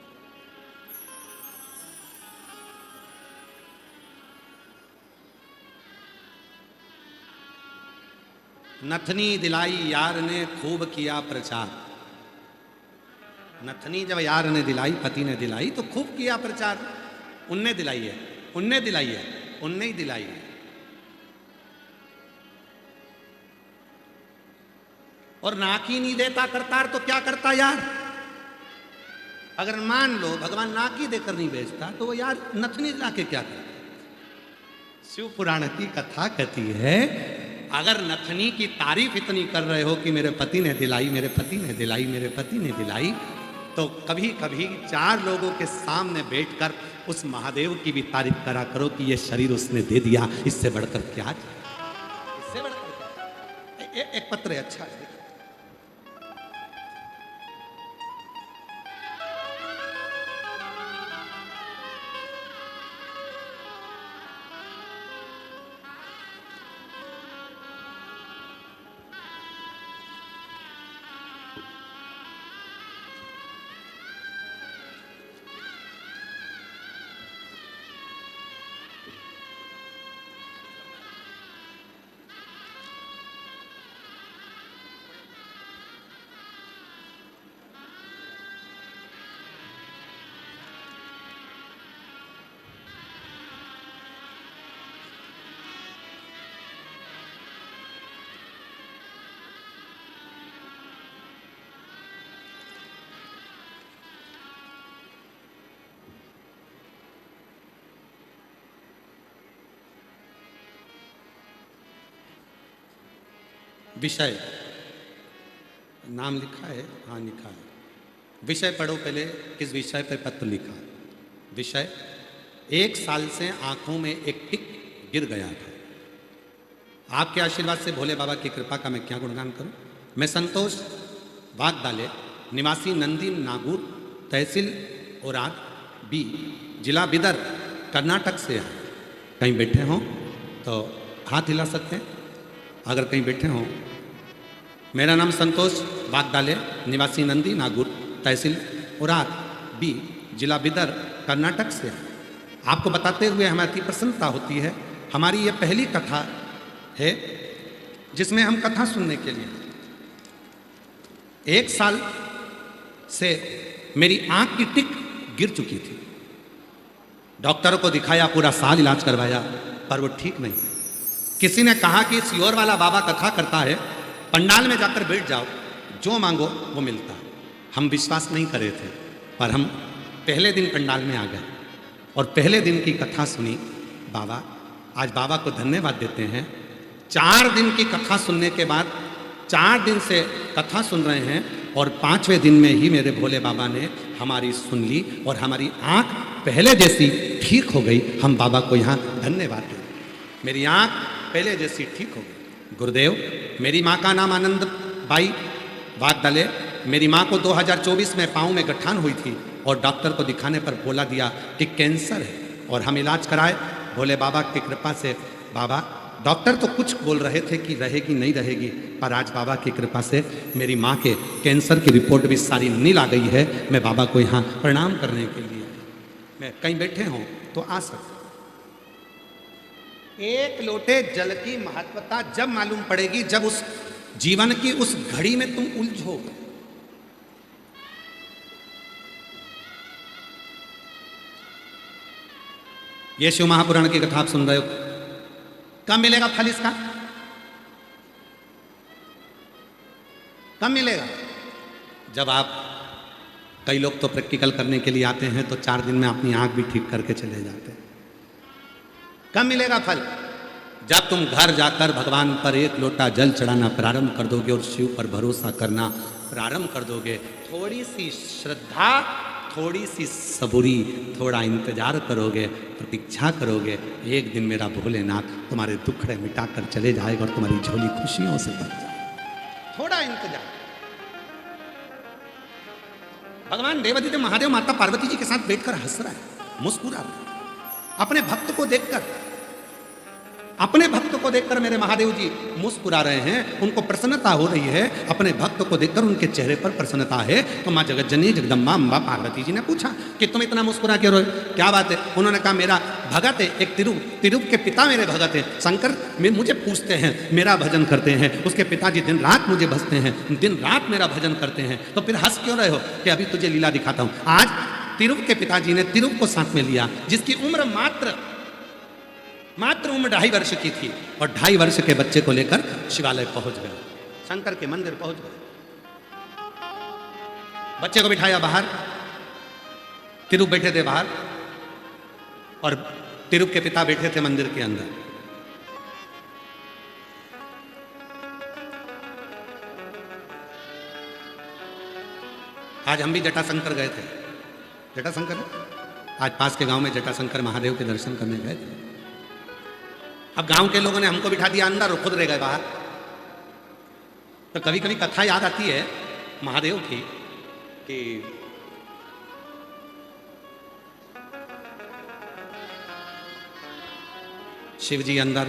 नथनी दिलाई यार ने खूब किया प्रचार। नथनी जब यार ने दिलाई, पति ने दिलाई, तो खूब किया प्रचार। उनने दिलाई है, उनने दिलाई है, उनने ही दिलाई है। और नाक ही नहीं देता करतार तो क्या करता यार? अगर मान लो भगवान नाक ही देकर नहीं भेजता तो वो यार नथनी दिला के क्या करता? शिव पुराण की कथा कहती है, अगर नथनी की तारीफ इतनी कर रहे हो कि मेरे पति ने दिलाई, मेरे पति ने दिलाई, मेरे पति ने दिलाई, तो कभी कभी 4 लोगों के सामने बैठकर उस महादेव की भी तारीफ करा करो कि ये शरीर उसने दे दिया, इससे बढ़कर क्या? इससे बढ़कर एक पत्र है, अच्छा है। विषय नाम लिखा है, हाँ लिखा है। विषय पढ़ो पहले, किस विषय पर पत्र लिखा? विषय, 1 साल से आंखों में एक टिक गिर गया था। आपके आशीर्वाद से भोले बाबा की कृपा का मैं क्या गुणगान करूं। मैं संतोष वागदाले, निवासी नंदी नागूर, तहसील ओराद बी, जिला बिदर, कर्नाटक से आए। कहीं बैठे हों तो हाथ हिला सकते हैं अगर कहीं बैठे हों। मेरा नाम संतोष वागदाले, निवासी नंदी नागुर, तहसील उराद बी, जिला बिदर, कर्नाटक से। आपको बताते हुए हमें अति प्रसन्नता होती है। हमारी ये पहली कथा है जिसमें हम कथा सुनने के लिए, 1 साल से मेरी आंख की टिक गिर चुकी थी। डॉक्टरों को दिखाया, पूरा साल इलाज करवाया, पर वो ठीक नहीं। किसी ने कहा कि सियोर वाला बाबा कथा करता है, पंडाल में जाकर बैठ जाओ, जो मांगो वो मिलता है। हम विश्वास नहीं कर रहे थे, पर हम पहले दिन पंडाल में आ गए और पहले दिन की कथा सुनी। बाबा, आज बाबा को धन्यवाद देते हैं। 4 दिन की कथा सुनने के बाद 4 दिन से कथा सुन रहे हैं और 5वें दिन में ही मेरे भोले बाबा ने हमारी सुन ली और हमारी आँख पहले जैसी ठीक हो गई। हम बाबा को यहाँ धन्यवाद दें। मेरी आँख पहले जैसी ठीक हो गई। गुरुदेव, मेरी माँ का नाम आनंद बाई वागदले। मेरी माँ को 2024 में पाँव में गठान हुई थी और डॉक्टर को दिखाने पर बोला दिया कि कैंसर है और हम इलाज कराए। भोले बाबा की कृपा से बाबा, डॉक्टर तो कुछ बोल रहे थे कि रहेगी नहीं रहेगी, पर आज बाबा की कृपा से मेरी माँ के कैंसर की रिपोर्ट भी सारी नील आ गई है। मैं बाबा को यहाँ प्रणाम करने के लिए, मैं कहीं बैठे हों तो आ सकते। एक लोटे जल की महत्वता जब मालूम पड़ेगी जब उस जीवन की उस घड़ी में तुम उलझोगे। ये शिव महापुराण की कथा आप सुन रहे हो। कब मिलेगा फल इसका? कब मिलेगा? जब आप, कई लोग तो प्रैक्टिकल करने के लिए आते हैं तो 4 दिन में अपनी आंख भी ठीक करके चले जाते हैं। कब मिलेगा फल? जब तुम घर जाकर भगवान पर एक लोटा जल चढ़ाना प्रारंभ कर दोगे और शिव पर भरोसा करना प्रारंभ कर दोगे। थोड़ी सी श्रद्धा, थोड़ी सी सबूरी, थोड़ा इंतजार करोगे, प्रतीक्षा करोगे, एक दिन मेरा भोलेनाथ तुम्हारे दुखड़े मिटाकर चले जाएगा और तुम्हारी झोली खुशियों से भर जाएगी। थोड़ा इंतजार। भगवान देवादिदेव महादेव माता पार्वती जी के साथ बैठकर हंस रहा है, मुस्कुरा रहा है। अपने भक्त को देखकर, अपने भक्त को देखकर मेरे महादेव जी मुस्कुरा रहे हैं, उनको प्रसन्नता हो रही है। अपने भक्त को देखकर उनके चेहरे पर प्रसन्नता है। तो माँ जगज्जनी जगदम्बा अम्बा पार्वती जी ने पूछा कि तुम इतना मुस्कुरा क्यों रहे हो, क्या बात है? उन्होंने कहा मेरा भगत है, एक तिरुप के पिता मेरे भगत है, शंकर मुझे पूछते हैं, मेरा भजन करते हैं, उसके पिताजी दिन रात मुझे भजते हैं, दिन रात मेरा भजन करते हैं। तो फिर हंस क्यों रहे हो? कि अभी तुझे लीला दिखाता हूँ। आज तिरुप के पिताजी ने तिरुप को साथ में लिया, जिसकी उम्र मात्र उम्र 2.5 वर्ष की थी, और 2.5 वर्ष के बच्चे को लेकर शिवालय पहुंच गए, शंकर के मंदिर पहुंच गए। बच्चे को बिठाया बाहर, तिरुप बैठे थे बाहर और तिरुप के पिता बैठे थे मंदिर के अंदर। आज हम भी जटाशंकर गए थे। जटाशंकर आज पास के गांव में जटाशंकर महादेव के दर्शन करने गए थे। अब गांव के लोगों ने हमको बिठा दिया अंदर और खुद रह गए बाहर। तो कभी कभी कथा याद आती है महादेव की कि शिव जी अंदर,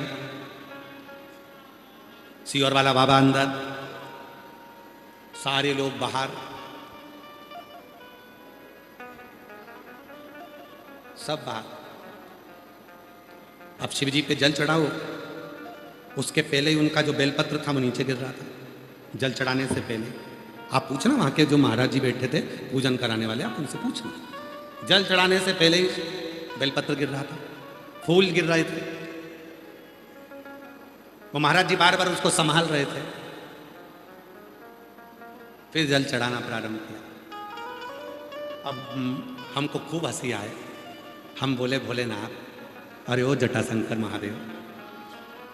सियोर वाला बाबा अंदर, सारे लोग बाहर, सब बाहर। अब शिव जी पे जल चढ़ाओ, उसके पहले ही उनका जो बेलपत्र था वो नीचे गिर रहा था। जल चढ़ाने से पहले आप पूछना, वहाँ के जो महाराज जी बैठे थे पूजन कराने वाले, आप उनसे पूछना। जल चढ़ाने से पहले ही बेलपत्र गिर रहा था, फूल गिर रहे थे। वो महाराज जी बार बार उसको संभाल रहे थे। फिर जल चढ़ाना प्रारंभ किया। अब हमको खूब हंसी आए। हम बोले भोलेनाथ, अरे ओ जटाशंकर महादेव,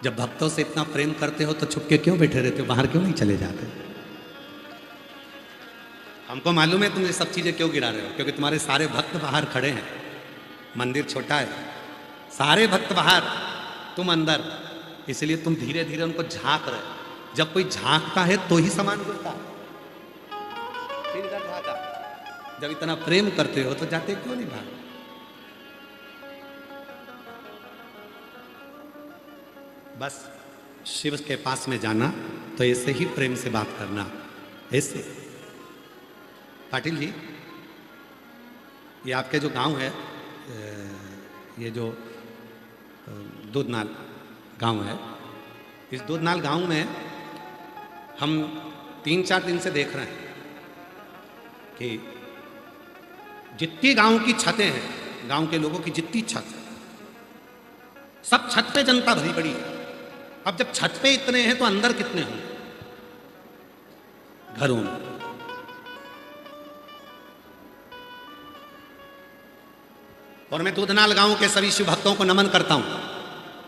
जब भक्तों से इतना प्रेम करते हो तो छुपके क्यों बैठे रहते हो, बाहर क्यों नहीं चले जाते? हमको मालूम है तुम ये सब चीजें क्यों गिरा रहे हो, क्योंकि तुम्हारे सारे भक्त बाहर खड़े हैं, मंदिर छोटा है, सारे भक्त बाहर, तुम अंदर, इसलिए तुम धीरे धीरे उनको झांक रहे हो। जब कोई झांकता है तो ही सामान गिरता है। फिर इधर झांका, जब इतना प्रेम करते हो तो जाते क्यों नहीं बाहर? बस शिव के पास में जाना तो ऐसे ही प्रेम से बात करना, ऐसे। पाटिल जी, ये आपके जो गांव है, ये जो दूधनाल गांव है, इस दूधनाल गांव में हम 3-4 दिन से देख रहे हैं कि जितनी गांव की छतें हैं, गांव के लोगों की जितनी छत, सब छत पे जनता भरी पड़ी है। अब जब छत पे इतने हैं तो अंदर कितने होंगे घरों में? और मैं दूधनाल गांव के सभी शिव भक्तों को नमन करता हूं।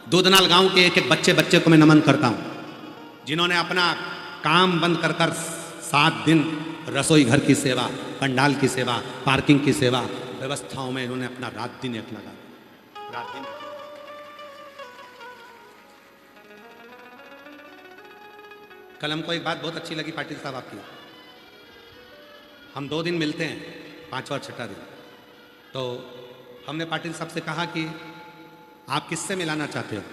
दूधनाल गांव के एक एक बच्चे को मैं नमन करता हूं, जिन्होंने अपना काम बंद कर कर 7 दिन रसोई घर की सेवा, पंडाल की सेवा, पार्किंग की सेवा, व्यवस्थाओं में इन्होंने अपना रात दिन एक लगा दिया। रात दिन कल हमको एक बात बहुत अच्छी लगी पाटिल साहब आपकी। हम 2 दिन मिलते हैं, 5वां और 6वां दिन, तो हमने पाटिल साहब से कहा कि आप किससे मिलाना चाहते हो?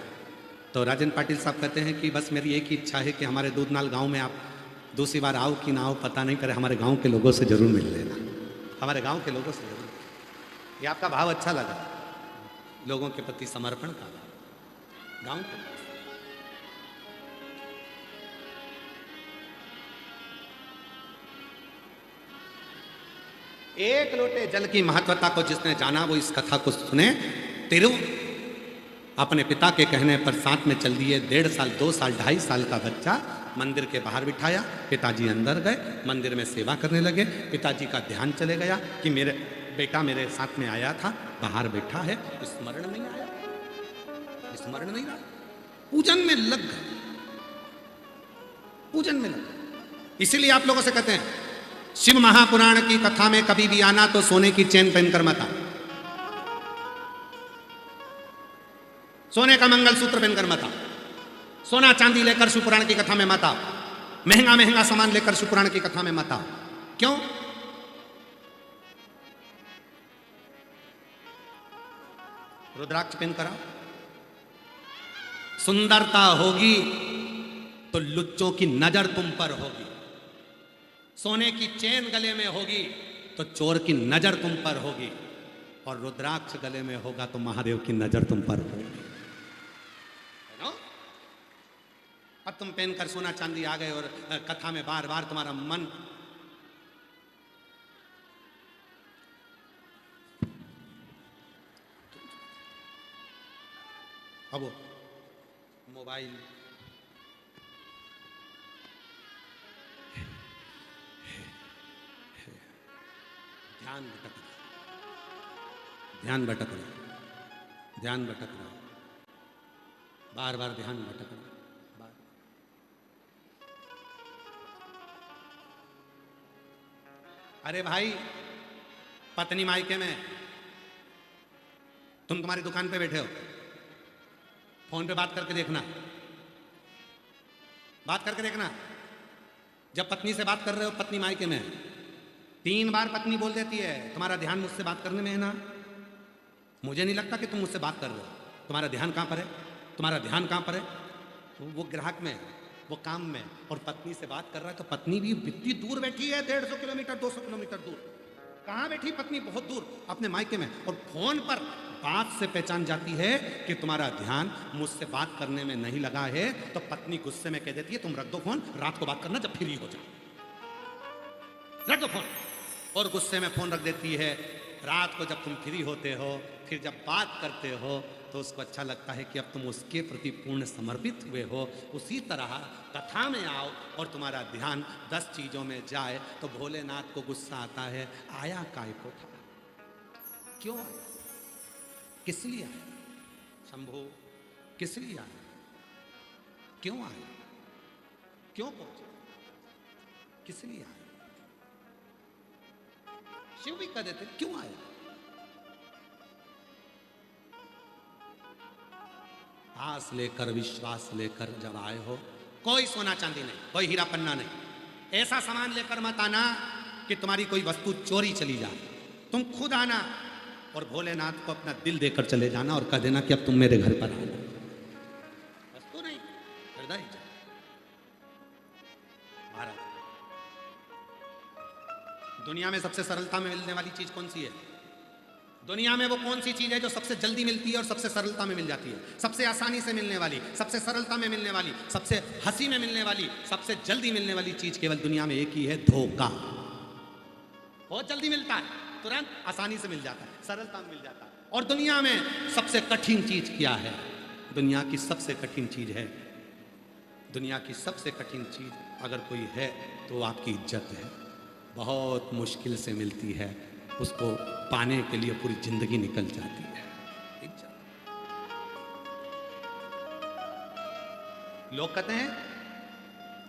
तो राजेंद्र पाटिल साहब कहते हैं कि बस मेरी एक ही इच्छा है कि हमारे दूधनाल गांव में आप दूसरी बार आओ कि ना आओ पता नहीं, करे हमारे गांव के लोगों से जरूर मिल लेना, हमारे गांव के लोगों से जरूर। ये आपका भाव अच्छा लगा, लोगों के प्रति समर्पण का भाव, गांव के। एक लोटे जल की महत्वता को जिसने जाना वो इस कथा को सुने। तिरु अपने पिता के कहने पर साथ में चल दिए। 1.5 साल, 2 साल, 2.5 साल का बच्चा मंदिर के बाहर बिठाया। पिताजी अंदर गए, मंदिर में सेवा करने लगे। पिताजी का ध्यान चले गया कि मेरे बेटा मेरे साथ में आया था, बाहर बैठा है, स्मरण नहीं आया, स्मरण नहीं आया। पूजन में लग गए, पूजन में लग गए। इसीलिए आप लोगों से कहते हैं शिव महापुराण की कथा में कभी भी आना तो सोने की चेन पहनकर मत आ, सोने का मंगलसूत्र पहनकर मत आ, सोना चांदी लेकर शिवपुराण की कथा में मत आ, महंगा महंगा सामान लेकर शिवपुराण की कथा में मत आ। क्यों? रुद्राक्ष पहनकर आओ। सुंदरता होगी तो लुच्चों की नजर तुम पर होगी, सोने की चेन गले में होगी तो चोर की नजर तुम पर होगी, और रुद्राक्ष गले में होगा तो महादेव की नजर तुम पर होगी। अब तुम पहनकर सोना चांदी आ गए और कथा में बार बार तुम्हारा मन अब मोबाइल ध्यान भटक रहा, ध्यान भटक रहा, ध्यान भटक रहा, बार बार ध्यान भटक रहा। अरे भाई, पत्नी मायके में, तुम तुम्हारी दुकान पे बैठे हो, फोन पे बात करके देखना, बात करके देखना। जब पत्नी से बात कर रहे हो, पत्नी मायके में, 3 बार पत्नी बोल देती है तुम्हारा ध्यान मुझसे बात करने में है ना, मुझे नहीं लगता कि तुम मुझसे बात कर रहे हो, तुम्हारा ध्यान कहां पर है, तुम्हारा ध्यान कहां पर है? वो ग्राहक में, वो काम में, और पत्नी से बात कर रहा है तो पत्नी भी इतनी दूर बैठी है, 150 किलोमीटर 200 किलोमीटर दूर। कहां बैठी पत्नी? बहुत दूर, अपने मायके में, और फोन पर बात से पहचान जाती है कि तुम्हारा ध्यान मुझसे बात करने में नहीं लगा है, तो पत्नी गुस्से में कह देती है तुम रख दो फोन, रात को बात करना जब फ्री हो जाए, रख दो फोन। और गुस्से में फोन रख देती है। रात को जब तुम फ्री होते हो, फिर जब बात करते हो तो उसको अच्छा लगता है कि अब तुम उसके प्रति पूर्ण समर्पित हुए हो। उसी तरह कथा में आओ और तुम्हारा ध्यान 10 चीजों में जाए तो भोलेनाथ को गुस्सा आता है, आया काय को था, क्यों आया, किस लिए आया, शंभू किस लिए आया, क्यों आया, क्यों पहुंचे, किस लिए आया? शिव भी कह देते क्यों आया? आस लेकर विश्वास लेकर जब आए हो, कोई सोना चांदी नहीं, कोई हीरा पन्ना नहीं, ऐसा सामान लेकर मत आना कि तुम्हारी कोई वस्तु चोरी चली जाए। तुम खुद आना और भोलेनाथ को अपना दिल देकर चले जाना और कह देना कि अब तुम मेरे घर पर आना। वस्तु नहीं, हृदय। महाराज, दुनिया में सबसे सरलता में मिलने वाली चीज कौन सी है? दुनिया में वो कौन सी चीज है जो सबसे जल्दी मिलती है और सबसे सरलता में मिल जाती है? सबसे आसानी से मिलने वाली, सबसे सरलता में मिलने वाली, सबसे हंसी में मिलने वाली, सबसे जल्दी मिलने वाली चीज केवल दुनिया में एक ही है, धोखा। बहुत जल्दी मिलता है, तुरंत आसानी से मिल जाता है, सरलता में मिल जाता है। और दुनिया में सबसे कठिन चीज क्या है? दुनिया की सबसे कठिन चीज है, दुनिया की सबसे कठिन चीज अगर कोई है तो आपकी इज्जत है। बहुत मुश्किल से मिलती है, उसको पाने के लिए पूरी जिंदगी निकल जाती है, इज्जत। लोग कहते हैं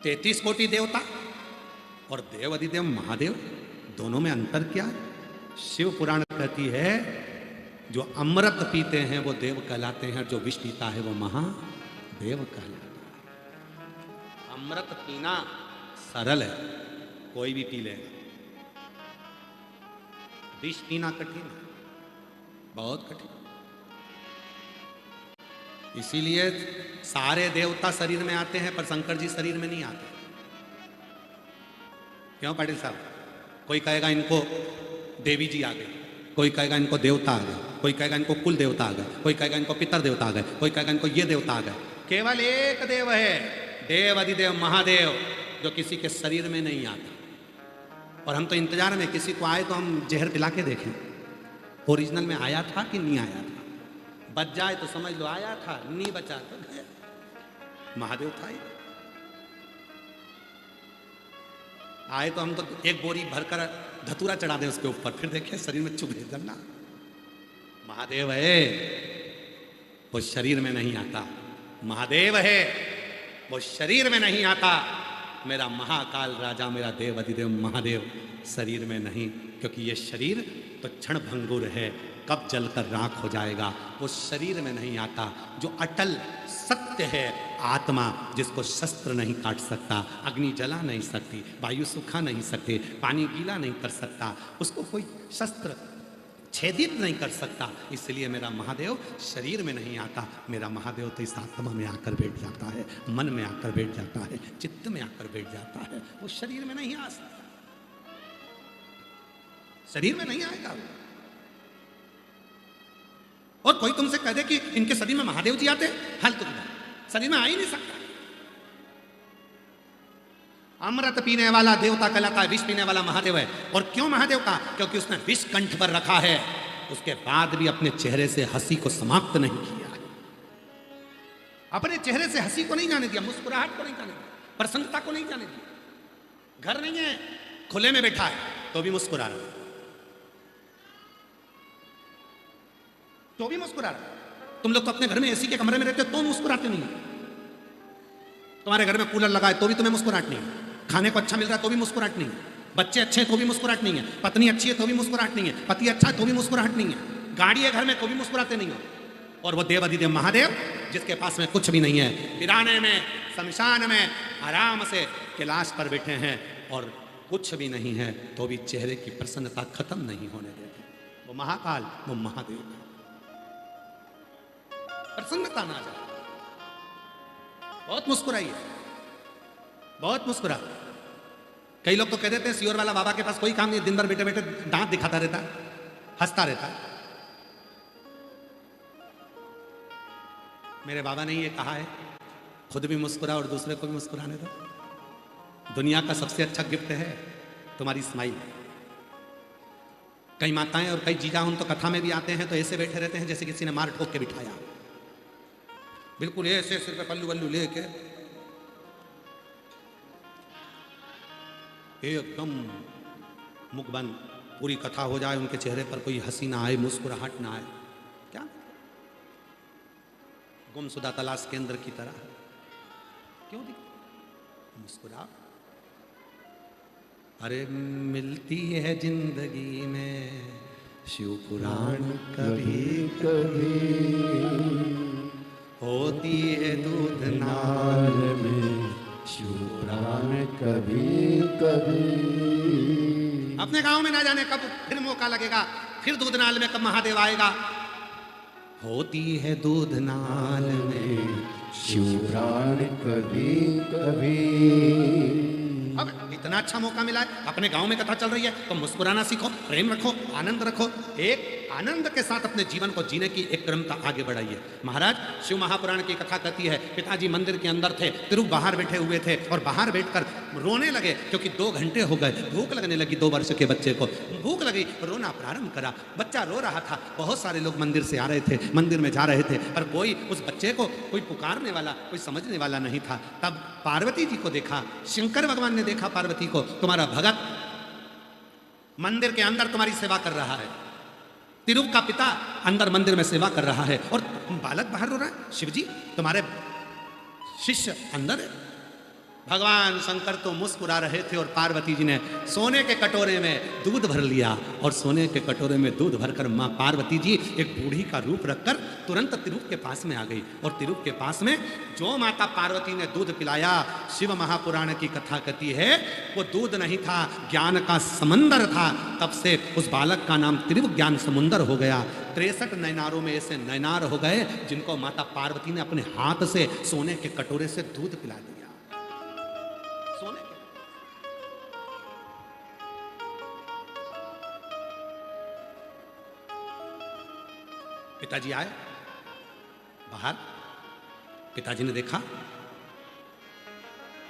33 कोटि देवता और देव अधिदेव महादेव, दोनों में अंतर क्या है? शिव पुराण कहती है जो अमृत पीते हैं वो देव कहलाते हैं, जो विष पीता है वो महादेव कहलाता है। अमृत पीना सरल है, कोई भी पी लेगा। विष पीना कठिन है, बहुत कठिन। इसीलिए सारे देवता शरीर में आते हैं पर शंकर जी शरीर में नहीं आते। क्यों पाटिल साहब? कोई कहेगा इनको देवी जी आ गए, कोई कहेगा इनको देवता आ गए, कोई कहेगा इनको कुल देवता आ गए, कोई कहेगा इनको पितर देवता आ गए, कोई कहेगा इनको ये देवता आ गए। केवल एक देव है, देव अधिदेव महादेव, जो किसी के शरीर में नहीं आता। और हम तो इंतजार में, किसी को आए तो हम जहर पिला के देखें ओरिजिनल में आया था कि नहीं आया था। बच जाए तो समझ लो आया था, नहीं बचा तो गया। महादेव था ही। आए तो हम तो एक बोरी भरकर धतूरा चढ़ा दें उसके ऊपर, फिर देखें शरीर में चुभ जलना। महादेव है वो शरीर में नहीं आता, महादेव है वो शरीर में नहीं आता। मेरा महाकाल राजा, मेरा देव अधिदेव महादेव शरीर में नहीं, क्योंकि ये शरीर तो क्षण भंगुर है, कब जलकर राख हो जाएगा। वो शरीर में नहीं आता। जो अटल सत्य है आत्मा, जिसको शस्त्र नहीं काट सकता, अग्नि जला नहीं सकती, वायु सुखा नहीं सकते, पानी गीला नहीं कर सकता, उसको कोई शस्त्र छेदित नहीं कर सकता। इसलिए मेरा महादेव शरीर में नहीं आता। मेरा महादेव तो इस आत्मा में आकर बैठ जाता है, मन में आकर बैठ जाता है, चित्त में आकर बैठ जाता है। वो शरीर में नहीं आ सकता, शरीर में नहीं आएगा। और कोई तुमसे कह दे कि इनके शरीर में महादेव जी आते, हल तुम शरीर में आ ही नहीं सकता। अमृत पीने वाला देवता कहलाता है, विष पीने वाला महादेव है। और क्यों महादेव का? क्योंकि उसने विष कंठ पर रखा है, उसके बाद भी अपने चेहरे से हंसी को समाप्त नहीं किया है। अपने चेहरे से हंसी को नहीं जाने दिया, मुस्कुराहट को नहीं जाने दिया, प्रसन्नता को नहीं जाने दिया। घर नहीं है, खुले में बैठा है तो भी मुस्कुरा रहा है, तो भी मुस्कुरा रहा है। तुम लोग तो अपने घर में एसी के कमरे में रहते हो तो मुस्कुराते नहीं। तुम्हारे घर में कूलर लगा है तो भी तुम्हें मुस्कुराहट नहीं है। खाने को अच्छा मिल रहा है तो भी मुस्कुराहट नहीं है। बच्चे अच्छे हैं तो भी मुस्कुराहट नहीं है। पत्नी अच्छी है तो भी मुस्कुराहट नहीं है। पति अच्छा है तो भी मुस्कुराहट नहीं है। गाड़ी है घर में तो भी मुस्कुराते नहीं हो। और वो देव अधिदेव महादेव, जिसके पास में कुछ भी नहीं है, वीराने में शमशान में आराम से कैलाश पर बैठे हैं और कुछ भी नहीं है तो भी चेहरे की प्रसन्नता खत्म नहीं होने देते। वो महाकाल, वो महादेव, प्रसन्नता ना जाए। बहुत मुस्कुराइए, बहुत मुस्कुरा। कई लोग तो कह देते हैं सियोर वाला बाबा के पास कोई काम नहीं, दिन भर बैठे बैठे दांत दिखाता रहता है, हंसता रहता है। मेरे बाबा ने ये कहा है, खुद भी मुस्कुरा और दूसरे को भी मुस्कुराने दो। दुनिया का सबसे अच्छा गिफ्ट है तुम्हारी स्माइल। कई माताएं और कई जीजा उन तो कथा में भी आते हैं तो ऐसे बैठे रहते हैं जैसे किसी ने मार ठोक के बिठाया, बिल्कुल ऐसे सिर पे पल्लू वल्लू लेके एकदम मुख बंद। पूरी कथा हो जाए, उनके चेहरे पर कोई हंसी ना आए, मुस्कुराहट ना आए। क्या गुमशुदा तलाश केंद्र की तरह क्यों मुस्कुरा। अरे मिलती है जिंदगी में शिव पुराण कभी कभी होती है दूध नाल में शिव पुराण कभी कभी। अपने गांव में ना जाने कब फिर मौका लगेगा, फिर दूध नाल में कब महादेव आएगा। होती है दूध नाल में शिव पुराण कभी कभी। अब इतना अच्छा मौका मिला है, अपने गांव में कथा चल रही है तो मुस्कुराना सीखो, प्रेम रखो, आनंद रखो। एक आनंद के साथ अपने जीवन को जीने की एक क्रमता आगे बढ़ाइए। महाराज शिव महापुराण की कथा कहती है, पिताजी मंदिर के अंदर थे, तिरुप बाहर बैठे हुए थे और बाहर बैठकर रोने लगे क्योंकि 2 घंटे हो गए। भूख लगने लगी 2 वर्ष के बच्चे को, भूख लगी, रोना प्रारंभ करा। बच्चा रो रहा था, बहुत सारे लोग मंदिर से आ रहे थे, मंदिर में जा रहे थे, पर कोई उस बच्चे को कोई पुकारने वाला, कोई समझने वाला नहीं था। तब पार्वती जी को देखा, शंकर भगवान ने देखा पार्वती को, तुम्हारा भगत मंदिर के अंदर तुम्हारी सेवा कर रहा है, तिरुप का पिता अंदर मंदिर में सेवा कर रहा है और बालक बाहर रो रहा है। शिव जी तुम्हारे शिष्य अंदर है, भगवान शंकर तो मुस्कुरा रहे थे और पार्वती जी ने सोने के कटोरे में दूध भर लिया और सोने के कटोरे में दूध भरकर माँ पार्वती जी एक बूढ़ी का रूप रखकर तुरंत तिरुप के पास में आ गई। और तिरुप के पास में जो माता पार्वती ने दूध पिलाया, शिव महापुराण की कथा कहती है वो दूध नहीं था, ज्ञान का समंदर था। तब से उस बालक का नाम तिरुप ज्ञान समुंदर हो गया। 63 नैनारों में ऐसे नैनार हो गए जिनको माता पार्वती ने अपने हाथ से सोने के कटोरे से दूध पिला दिया। सोने के पिताजी आए बाहर, पिताजी ने देखा,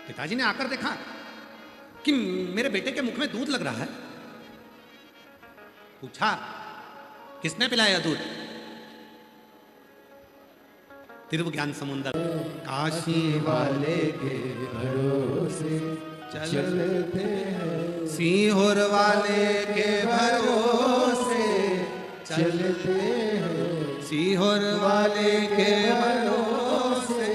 पिताजी ने आकर देखा कि मेरे बेटे के मुख में दूध लग रहा है। पूछा किसने पिलाया दूध? तिरुप ज्ञान समुंदर। काशी वाले के भरोसे चलते हैं, सीहोर वाले के भरोसे चलते हैं, सीहोर वाले के भरोसे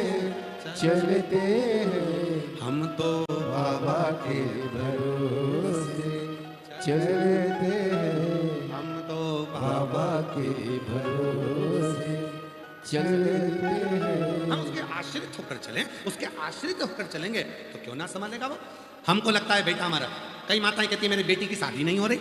चलते हैं, हम तो बाबा के भरोसे चलते हैं, हम तो बाबा के भरोसे चलते हैं। हम उसके आश्रित होकर चलें, उसके आश्रित होकर चलेंगे तो क्यों ना संभालेगा वो। हमको लगता है बेटा हमारा, कई माताएं कहती है मेरी बेटी की शादी नहीं हो रही।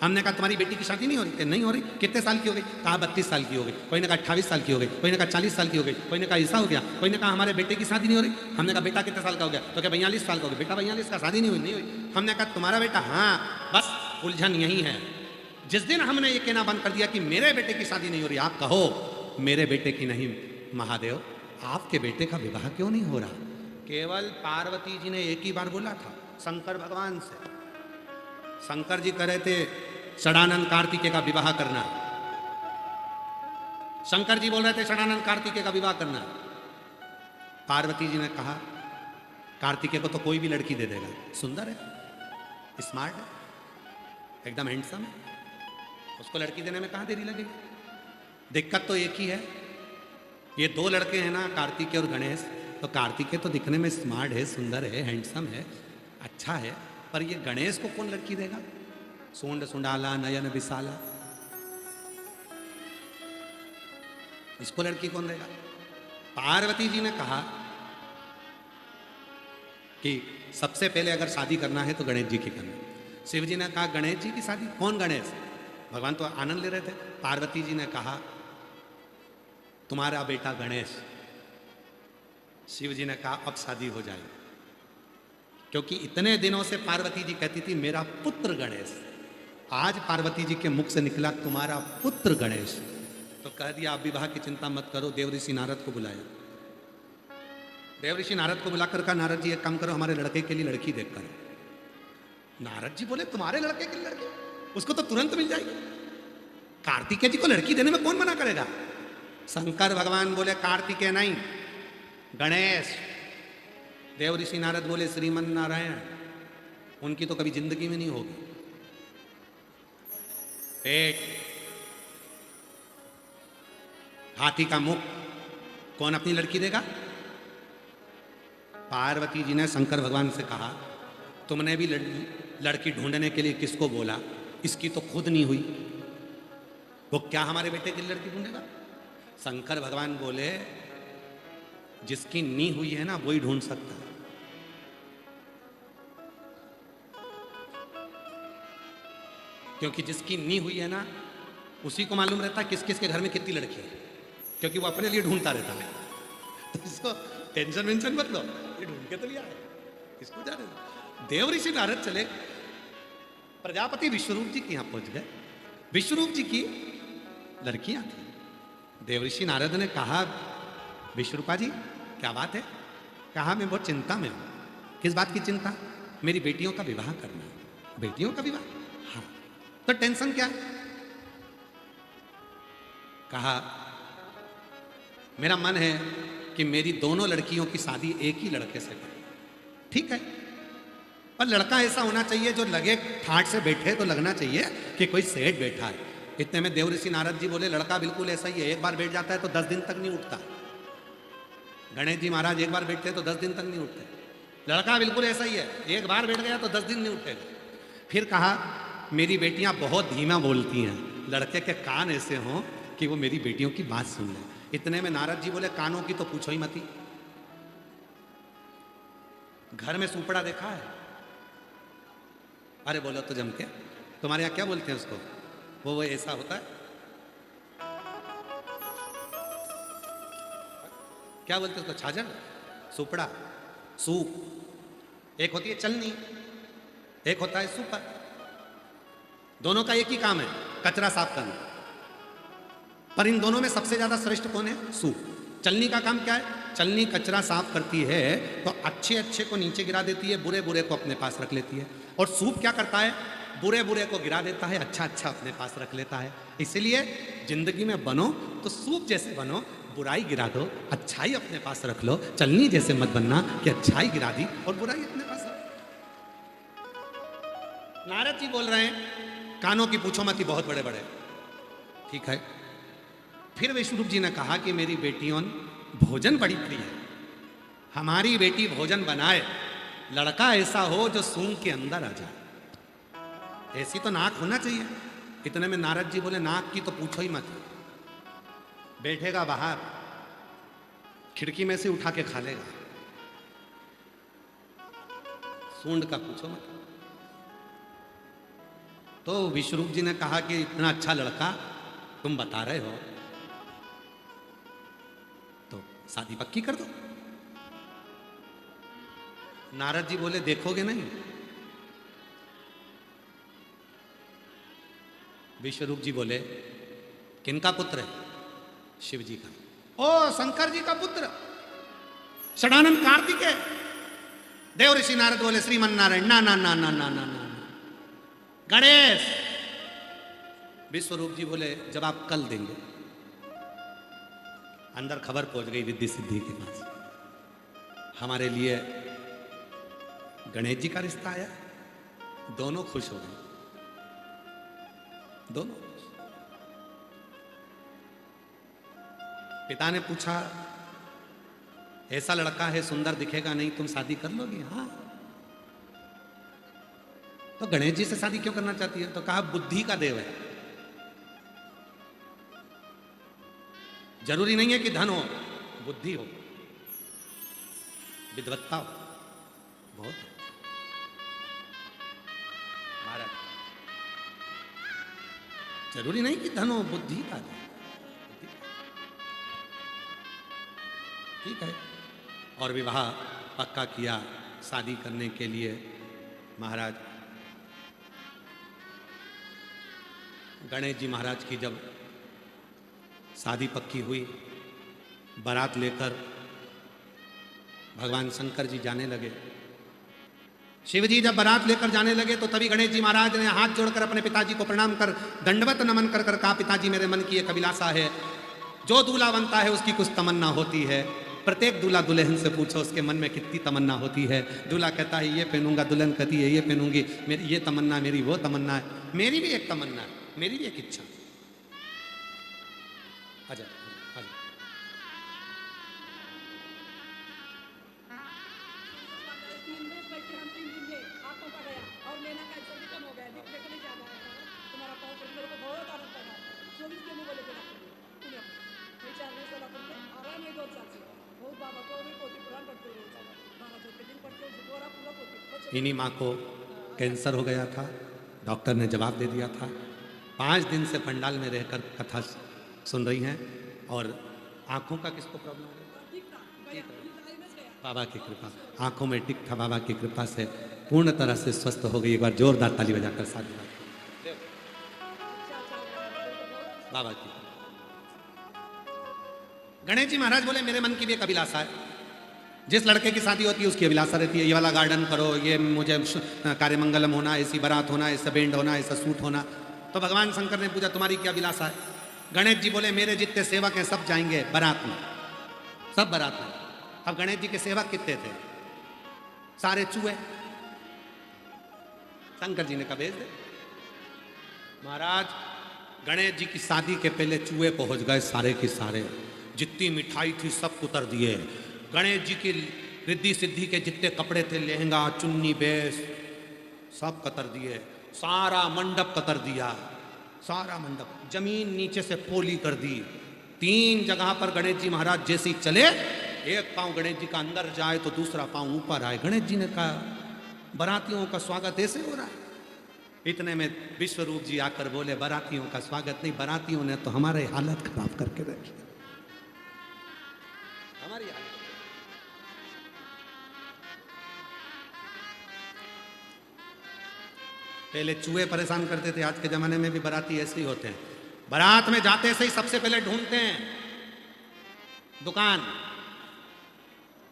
हमने कहा तुम्हारी बेटी की शादी नहीं हो रही? नहीं हो रही। कितने साल की हो गई? कहा 32 साल की हो गई। कोई ने कहा 28 साल की हो गई, कोई ने कहा 40 साल की हो गई, कोई ने कहा ऐसा हो गया, कोई ने कहा हमारे बेटे की शादी नहीं हो रही। हमने कहा बेटा कितने साल का हो गया? तो क्या 42 साल का हो गया। बेटा 42 का, शादी नहीं हुई, नहीं हुई। हमने कहा तुम्हारा बेटा? हाँ। बस उलझन यही है। जिस दिन हमने ये कहना बंद कर दिया कि मेरे बेटे की शादी नहीं हो रही, आप कहो मेरे बेटे की नहीं, महादेव आपके बेटे का विवाह क्यों नहीं हो रहा? केवल पार्वती जी ने एक ही बार बोला था शंकर भगवान से। शंकर जी कह रहे थे षडानंद कार्तिकेय का विवाह करना। शंकर जी बोल रहे थे षडानंद कार्तिकेय का विवाह करना। पार्वती जी ने कहा कार्तिकेय को तो कोई भी लड़की दे देगा, सुंदर है, स्मार्ट है, एकदम हैंडसम है, उसको लड़की देने में कहां देरी लगेगी? दिक्कत तो एक ही है, ये दो लड़के हैं ना, कार्तिकेय और गणेश। तो कार्तिकेय तो दिखने में स्मार्ट है, सुंदर है, हैंडसम है, अच्छा है, पर ये गणेश को कौन लड़की देगा? सूंड सुंडाला, नयन विशाला, इसको लड़की कौन देगा? पार्वती जी ने कहा कि सबसे पहले अगर शादी करना है तो गणेश जी की करना। शिव जी ने कहा गणेश जी की शादी? कौन गणेश? भगवान तो आनंद ले रहे थे। पार्वती जी ने कहा तुम्हारा बेटा गणेश। शिव जी ने कहा अब शादी हो जाए, क्योंकि इतने दिनों से पार्वती जी कहती थी मेरा पुत्र गणेश। आज पार्वती जी के मुख से निकला तुम्हारा पुत्र गणेश, तो कह दिया आप विवाह की चिंता मत करो। देव ऋषि नारद को बुलाया। देव ऋषि नारद को बुलाकर कहा नारद जी एक काम करो, हमारे लड़के के लिए लड़की देख करो। नारद जी बोले तुम्हारे लड़के के लिए लड़की? उसको तो तुरंत मिल जाएगी। कार्तिकेय जी को लड़की देने में कौन मना करेगा? शंकर भगवान बोले कार्तिकेय नहीं, गणेश। देव ऋषि नारद बोले श्रीमन नारायण, उनकी तो कभी जिंदगी में नहीं होगी। पेट, हाथी का मुख, कौन अपनी लड़की देगा? पार्वती जी ने शंकर भगवान से कहा तुमने भी लड़की ढूंढने के लिए किसको बोला? इसकी तो खुद नहीं हुई, वो क्या हमारे बेटे के लिए लड़की ढूंढेगा? शंकर भगवान बोले जिसकी नी हुई है ना वही ढूंढ सकता है। क्योंकि जिसकी नी हुई है ना उसी को मालूम रहता है किस किस के घर में कितनी लड़की है, क्योंकि वो अपने लिए ढूंढता रहता है। तो इसको टेंशन वेंशन मत लो, ये ढूंढ के तो लिया है, किसको जा रहे? देव ऋषि नारद चले, प्रजापति विश्वरूप जी के यहां पहुंच गए। विश्वरूप जी की लड़कियां थी। देव ऋषि नारद ने कहा विश्वरूपा जी क्या बात है? कहा मैं बहुत चिंता में हूं। किस बात की चिंता? मेरी बेटियों का विवाह करना है। बेटियों का विवाह? हाँ। तो टेंशन क्या है? कहा मेरा मन है कि मेरी दोनों लड़कियों की शादी एक ही लड़के से करें। ठीक है, पर लड़का ऐसा होना चाहिए जो लगे ठाट से बैठे तो लगना चाहिए कि कोई सेठ बैठा है। इतने में देव ऋषि नारद जी बोले लड़का बिल्कुल ऐसा ही है, एक बार बैठ जाता है तो 10 दिन तक नहीं उठता। गणेश जी महाराज एक बार बैठते हैं तो 10 दिन तक नहीं उठते। लड़का बिल्कुल ऐसा ही है, एक बार बैठ गया तो 10 दिन नहीं उठेगा। फिर कहा मेरी बेटियां बहुत धीमा बोलती हैं, लड़के के कान ऐसे हों कि वो मेरी बेटियों की बात सुन ले। इतने में नारद जी बोले कानों की तो पूछो ही मती, घर में सुपड़ा देखा है? अरे बोलो तो जम के, तुम्हारे यहाँ क्या बोलते हैं उसको? वो ऐसा होता है, क्या बोलते हैं उसको? छाजर, सुपड़ा, सूप। एक होती है चलनी, एक होता है सुपर। दोनों का एक ही काम है, कचरा साफ करना। पर इन दोनों में सबसे ज्यादा श्रेष्ठ कौन है? सूप। चलनी का काम क्या है? चलनी कचरा साफ करती है तो अच्छे अच्छे को नीचे गिरा देती है, बुरे बुरे को अपने पास रख लेती है। और सूप क्या करता है? बुरे बुरे को गिरा देता है, अच्छा अच्छा अपने पास रख लेता है। इसलिए जिंदगी में बनो तो सूप जैसे बनो, बुराई गिरा दो, अच्छाई अपने पास रख लो। चलनी जैसे मत बनना कि अच्छाई गिरा दी और बुराई अपने पास रख। नारद जी बोल रहे हैं कानों की पूछो मत, बहुत बड़े बड़े। ठीक है। फिर विष्णु जी ने कहा कि मेरी बेटियों भोजन बड़ी प्रिय है, हमारी बेटी भोजन बनाए, लड़का ऐसा हो जो सूंघ के अंदर आ जाए। ऐसी तो नाक होना चाहिए। इतने में नारद जी बोले नाक की तो पूछो ही मत, बैठेगा बाहर, खिड़की में से उठा के खा लेगा। सूंड का पूछो मत। तो विश्वरूप जी ने कहा कि इतना अच्छा लड़का तुम बता रहे हो तो शादी पक्की कर दो। नारद जी बोले देखोगे नहीं? विश्वरूप जी बोले किनका पुत्र है? शिव जी का। ओ शंकर जी का पुत्र, षडानंद कार्तिकेय। देव ऋषि नारद बोले श्रीमन नारायण ना ना ना ना ना ना ना, गणेश। विश्वरूप जी बोले जब आप कल देंगे। अंदर खबर पहुंच गई रिद्धि सिद्धि के पास, हमारे लिए गणेश जी का रिश्ता आया। दोनों खुश हो गए, दोनों। पिता ने पूछा ऐसा लड़का है, सुंदर दिखेगा नहीं, तुम शादी कर लोगी? हाँ। तो गणेश जी से शादी क्यों करना चाहती है? तो कहा बुद्धि का देव है, जरूरी नहीं है कि धन हो, बुद्धि हो, विद्वत्ता हो, बहुत महाराज। जरूरी नहीं कि धन हो, बुद्धि का दे। ठीक है। और विवाह पक्का किया। शादी करने के लिए महाराज गणेश जी महाराज की जब शादी पक्की हुई, बारात लेकर भगवान शंकर जी जाने लगे। शिव जी जब बारात लेकर जाने लगे तो तभी गणेश जी महाराज ने हाथ जोड़कर अपने पिताजी को प्रणाम कर दंडवत नमन कर कर कहा पिताजी मेरे मन की एक अभिलाषा है, जो दूल्हा बनता है उसकी कुछ तमन्ना होती है। प्रत्येक दूल्हा दुल्हन से पूछो उसके मन में कितनी तमन्ना होती है। दूल्हा कहता है ये पहनूंगा, दुल्हन कहती है ये पहनूंगी, मेरी ये तमन्ना, मेरी वो तमन्ना है। मेरी भी एक तमन्ना है, मेरी भी एक इच्छा। आजा, आजा। इन्हीं माँ को कैंसर हो गया था, डॉक्टर ने जवाब दे दिया था। 5 दिन से पंडाल में रहकर कथा सुन रही हैं। और आंखों का किसको प्रॉब्लम है? बाबा की कृपा, आंखों में टिक था, बाबा की कृपा से पूर्ण तरह से स्वस्थ हो गई। एक बार जोरदार ताली बजाकर साथ बाबा की। गणेश जी महाराज बोले मेरे मन की भी एक अभिलाषा है। जिस लड़के की शादी होती है उसकी अभिलाषा रहती है, ये वाला गार्डन करो, ये मुझे कार्यमंगलम होना, ऐसी बारात होना, ऐसा बैंड होना, ऐसा सूट होना। तो भगवान शंकर ने पूछा तुम्हारी क्या अभिलाषा है? गणेश जी बोले मेरे जितने सेवक हैं सब जाएंगे बारात में, सब बारात में। अब गणेश जी के सेवक कितने थे? सारे चूहे। शंकर जी ने कहा भेज दे। महाराज गणेश जी की शादी के पहले चूहे पहुंच गए सारे के सारे। जितनी मिठाई थी सब उतर दिए। गणेश जी की रिद्धि सिद्धि के जितने कपड़े थे, लहंगा, चुन्नी, बेस, सब कतर दिए। सारा मंडप कतर दिया, सारा मंडप, जमीन नीचे से पोली कर दी। 3 जगह पर गणेश जी महाराज जैसे ही चले, एक पांव गणेश जी का अंदर जाए तो दूसरा पांव ऊपर आए। गणेश जी ने कहा, बारातियों का स्वागत ऐसे हो रहा है? इतने में विश्वरूप जी आकर बोले, बारातियों का स्वागत नहीं, बारातियों ने तो हमारे हालत खराब करके रखी, हमारी हालत। पहले चूहे परेशान करते थे, आज के जमाने में भी बाराती ऐसे ही होते हैं। बारात में जाते से ही सबसे पहले ढूंढते हैं दुकान।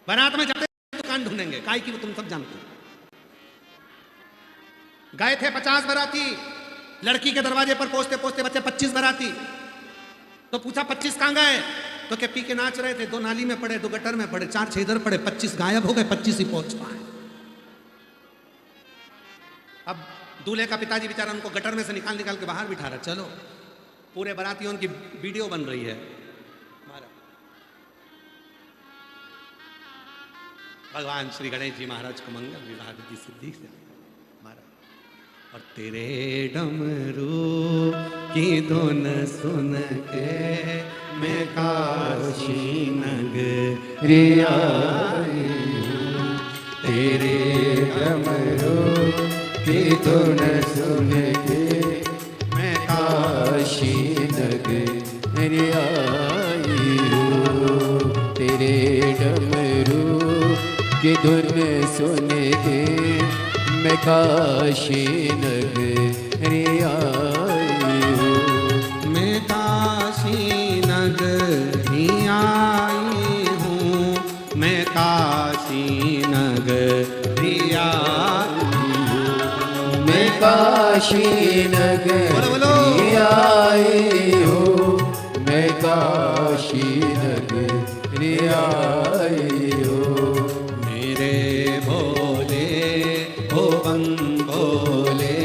बारात में जाते दुकान ढूंढेंगे, काहे की वो तुम सब जानते हो। गए थे 50 बाराती, लड़की के दरवाजे पर पहुंचते पहुंचते बच्चे 25 बाराती। तो पूछा 25 कहां गए? तो क्या पी के नाच रहे थे, 2 नाली में पड़े, 2 गटर में पड़े, 4 इधर पड़े, 25 गायब हो गए, 25 ही पहुंच पाए। अब दूल्हे का पिताजी बेचारा उनको गटर में से निकाल निकाल के बाहर बिठा रहा, चलो पूरे बारातियों की वीडियो बन रही है। भगवान श्री गणेश जी महाराज को मंगल विवाह की सिद्धि से महाराज। और तेरे डमरू की धुन सुन के मैं काशी नगरी आई हूँ। तेरे डमरू की धुन सुन के मैं काशी नगरी आई हूँ। तेरे डमरू की धुन सुन के मैं काशी नगरी आई हूँ। मैं काशी नगरी आई हूँ, मैं काशी नगरी आई हूँ। मैं काशी नगरी आई हूँ। मैं काशी नगरी आई हूँ। मेरे भोले ओ बंगोले,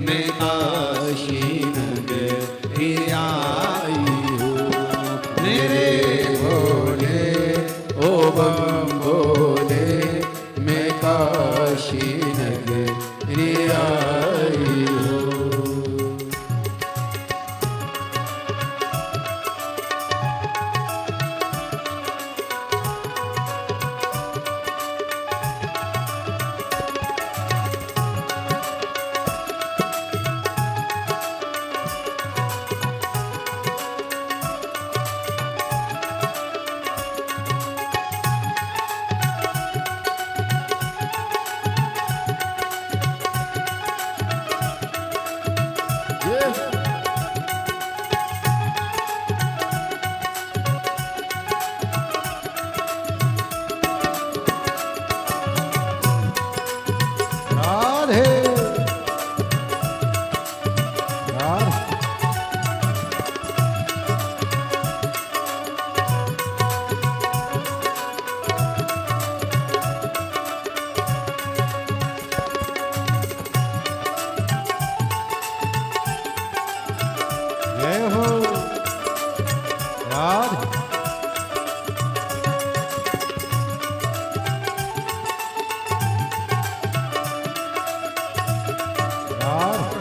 मैं काशी नगरी आई हूँ। मेरे भोले ओ बम भोले, मैं काशी नगरी आई हूँ। राधे राधे। जय हो राधे। राधे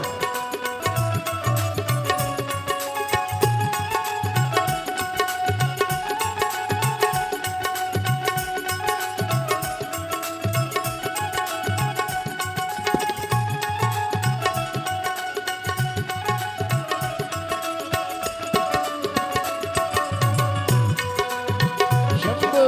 शंभो।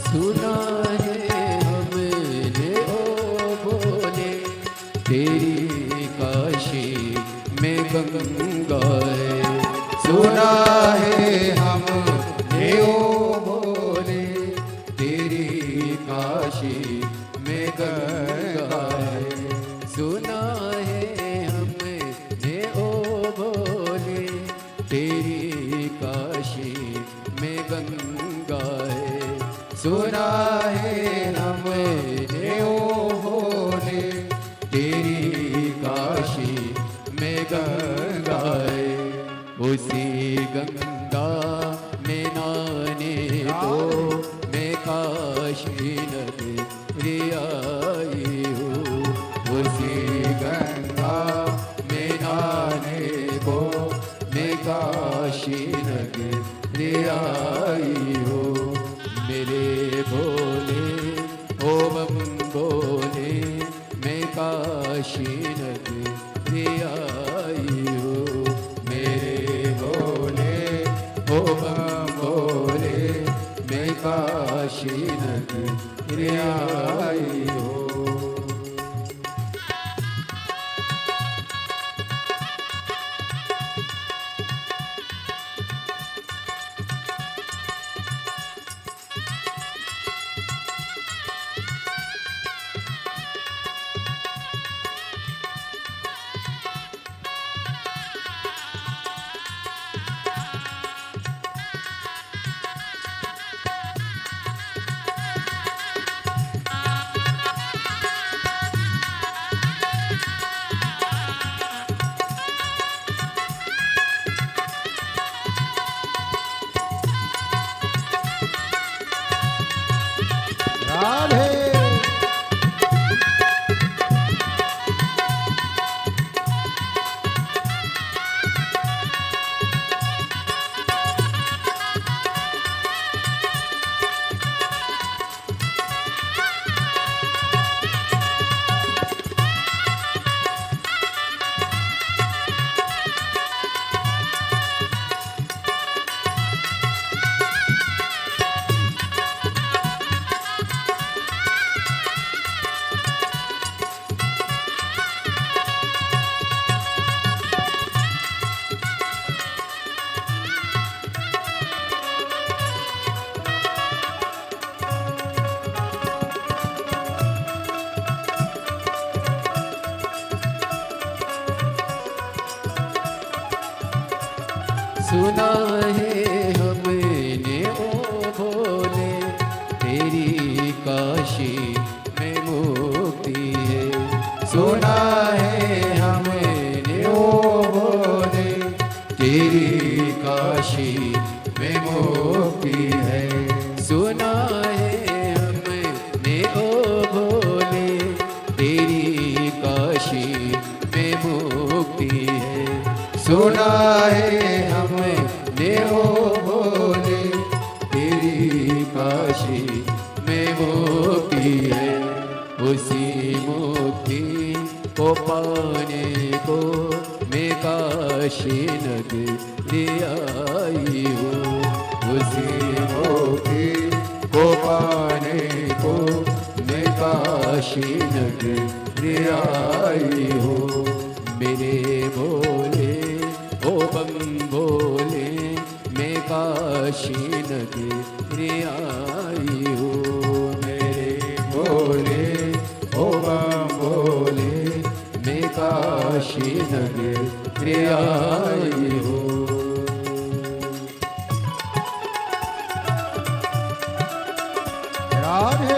सुना है हमने ओ बोले, तेरी काशी में गंगा है। सुना है हम काशी में गंगा है। सुना है हमने ओ भोले तेरी काशी में गंगा है। सुना है हमने ओ भोले तेरी काशी में गंगा है। उसी गंगा में नाने को मैं काशी नगरी आई हूँ। उसी गंगा में नाने को मैं काशी नगरी आई हूँ। मेरे भोले ओ बम भोले मैं काशी नगरी आई हूँ। मेरे भोले ओ बम भोले मैं काशी नगरी आई हूँ। राधे सुना है हमने ओ भोले तेरी काशी में मुक्ति है। सुना है हमने ओ भोले तेरी काशी में मुक्ति है। सुना है हमने ओ भोले तेरी काशी में मुक्ति है। सुना है हमने ओ भोले तेरी काशी में मुक्ति है। उसी मुक्ति को पाने को मैं काशी नगरी आई हूँ। उसी मुक्ति को पाने को मैं काशी नगरी आई हूँ। मेरे भोले ओ बम भोले मैं काशी नगरी आई हूँ। मेरे भोले ओ बम भोले मैं काशी नगरी आई हूँ। राधे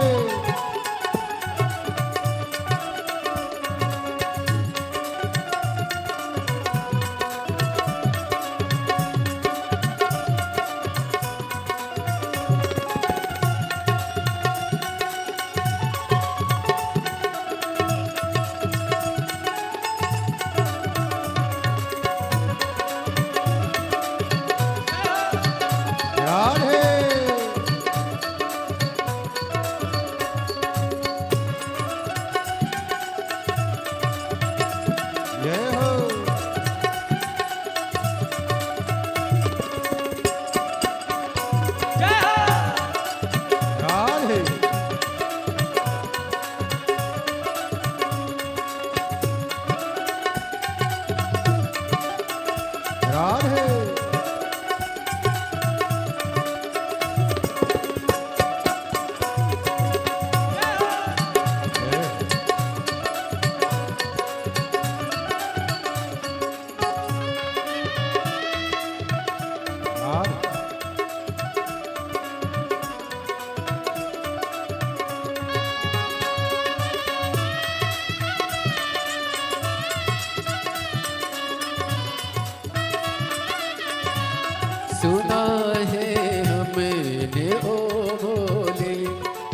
सुना है हमने ओ भोले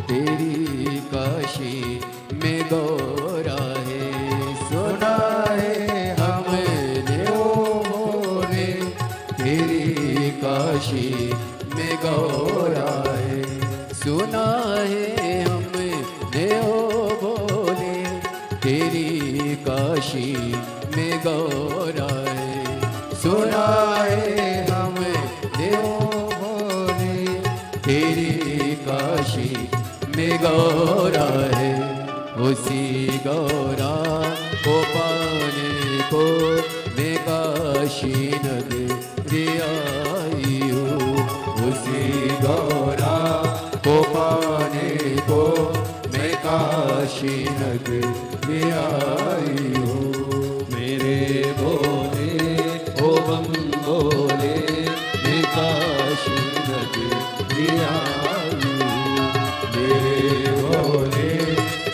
तेरी काशी में गौरा है। सुना है हमने ओ भोले तेरी काशी में गौरा है। सुना है हमने ओ भोले तेरी काशी में गौरा है। सुना है हमने ओ भोले तेरी काशी में गौरा है। उसी गौरा को पाने को मैं काशी नगरी आई हूँ। उसी गौरा को पाने को मैं काशी नगरी आई हूँ। मेरे बोले ओ बम बोले मैं काशी नगरी आई हूँ। मेरे बोले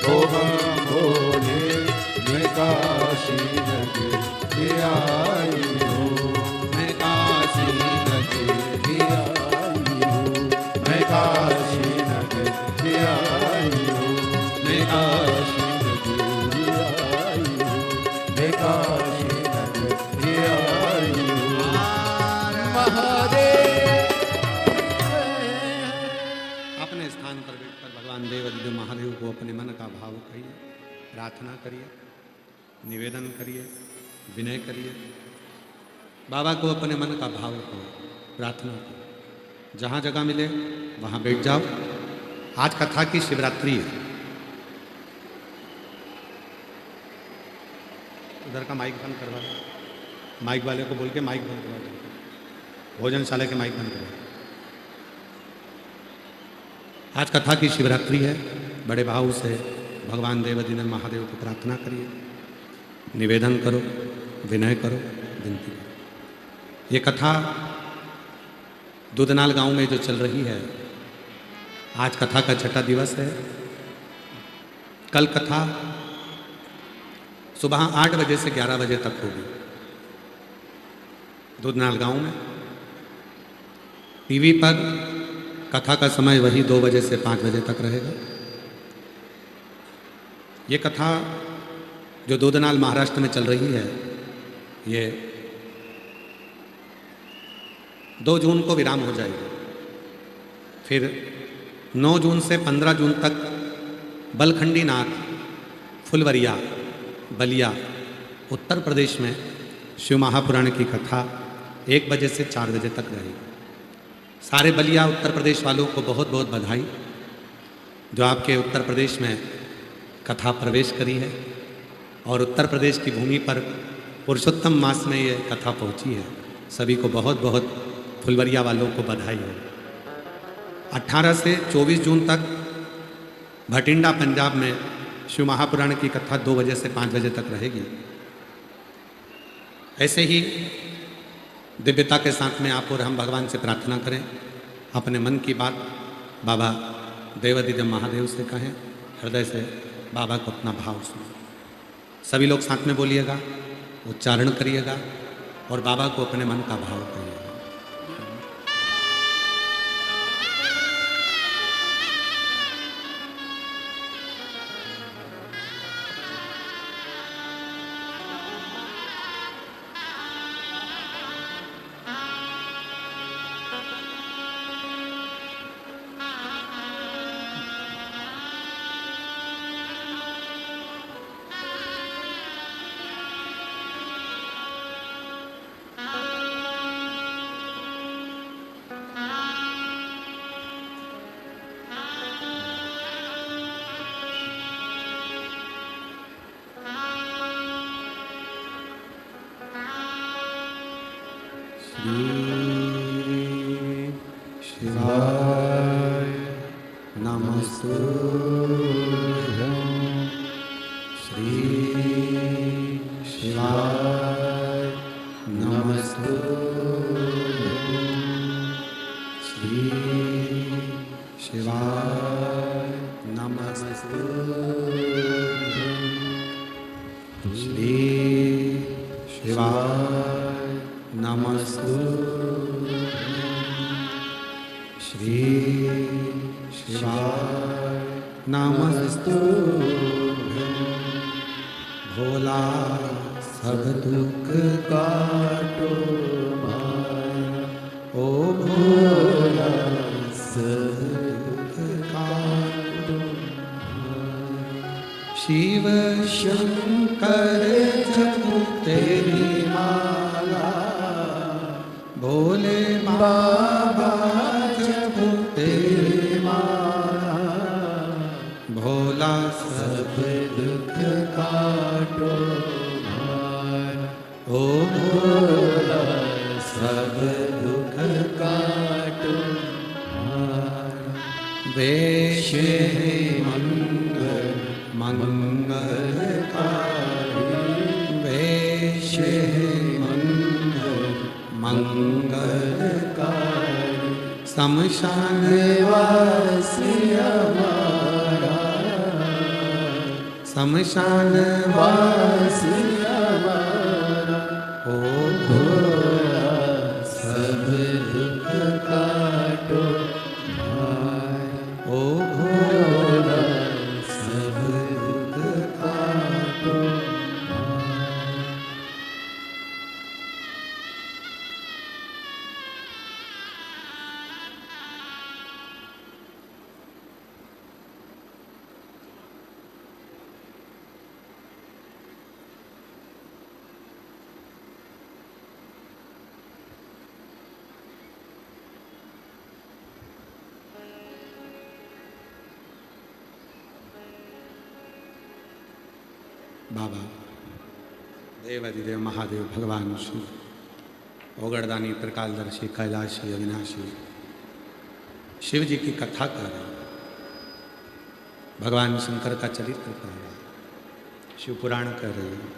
ओ बम बोले मैं काशी नगरी आई हूँ। मैं काशी नगरी आई हूँ। मैं काशी नगरी आई हूँ। मैं काशी नगरी आई हूँ। मैं काशी नगरी आई हूँ। महादेव अपने स्थान पर बैठकर भगवान देवादिदेव महादेव को अपने मन का भाव कहिए, प्रार्थना करिए, निवेदन करिए, विनय करिए। बाबा को अपने मन का भाव को प्रार्थना करो। जहाँ जगह मिले वहाँ बैठ जाओ। आज कथा की शिवरात्रि है। उधर का माइक बंद करवा दो। माइक वाले को बोल के माइक बंद करवा दो। भोजनशाला के माइक बंद करवा दो। आज कथा की शिवरात्रि है। बड़े भाव से भगवान देवादिदेव महादेव को प्रार्थना करिए, निवेदन करो, विनय करो, विनती करो। ये कथा दूधनाल गांव में जो चल रही है, आज कथा का छठा दिवस है। कल कथा सुबह 8 बजे से 11 बजे तक होगी दूधनाल गांव में। टीवी पर कथा का समय वही 2 बजे से 5 बजे तक रहेगा। ये कथा जो दूधनाल महाराष्ट्र में चल रही है, ये 2 जून को विराम हो जाएगी। फिर 9 जून से 15 जून तक बलखंडी नाथ, फुलवरिया, बलिया, उत्तर प्रदेश में शिव महापुराण की कथा 1 बजे से 4 बजे तक रहेगी। सारे बलिया उत्तर प्रदेश वालों को बहुत बहुत बधाई जो आपके उत्तर प्रदेश में कथा प्रवेश करी है और उत्तर प्रदेश की भूमि पर पुरुषोत्तम मास में ये कथा पहुंची है। सभी को बहुत बहुत फुलवरिया वालों को बधाई हो। 18 से 24 जून तक भटिंडा पंजाब में शिव महापुराण की कथा 2 बजे से 5 बजे तक रहेगी। ऐसे ही दिव्यता के साथ में आप और हम भगवान से प्रार्थना करें, अपने मन की बात बाबा देवादिदेव महादेव से कहें, हृदय से बाबा को अपना भाव सुनो। सभी लोग साथ में बोलिएगा, उच्चारण करिएगा और बाबा को अपने मन का भाव कहिएगा। शिवाय नमस्तुभ्यं। श्री शिवाय नमस्तुभ्यं। श्री शिवाय नमस्तुभ्यं। श्री शिवाय नमस्तुभ्यं। नमस्तु भोला सब दुख काटो माया, ओ भोला सब दुख काटो। शिव शंकर जपो तेरी माला, भोले बाबा जपो तेरी माला, भोला सब दुख काटो माया, ओ भोला सब दुख काटो माया। वेश मंगल मंगलकारी, वेश मंगल मंगलकारी, शमशान वासी हमारा, शमशान वासी हमारा, ओ भोला सब दुख काटो माया, ओ भोला सब दुख काटो माया। बाबा देवाधिदेव महादेव भगवान शिव ओगड़दानी त्रिकालदर्शी कैलाशी अविनाशी शिव जी की कथा कर रहे हैं, भगवान शंकर का चरित्र कर रहे हैं, शिव पुराण कर रहे हैं।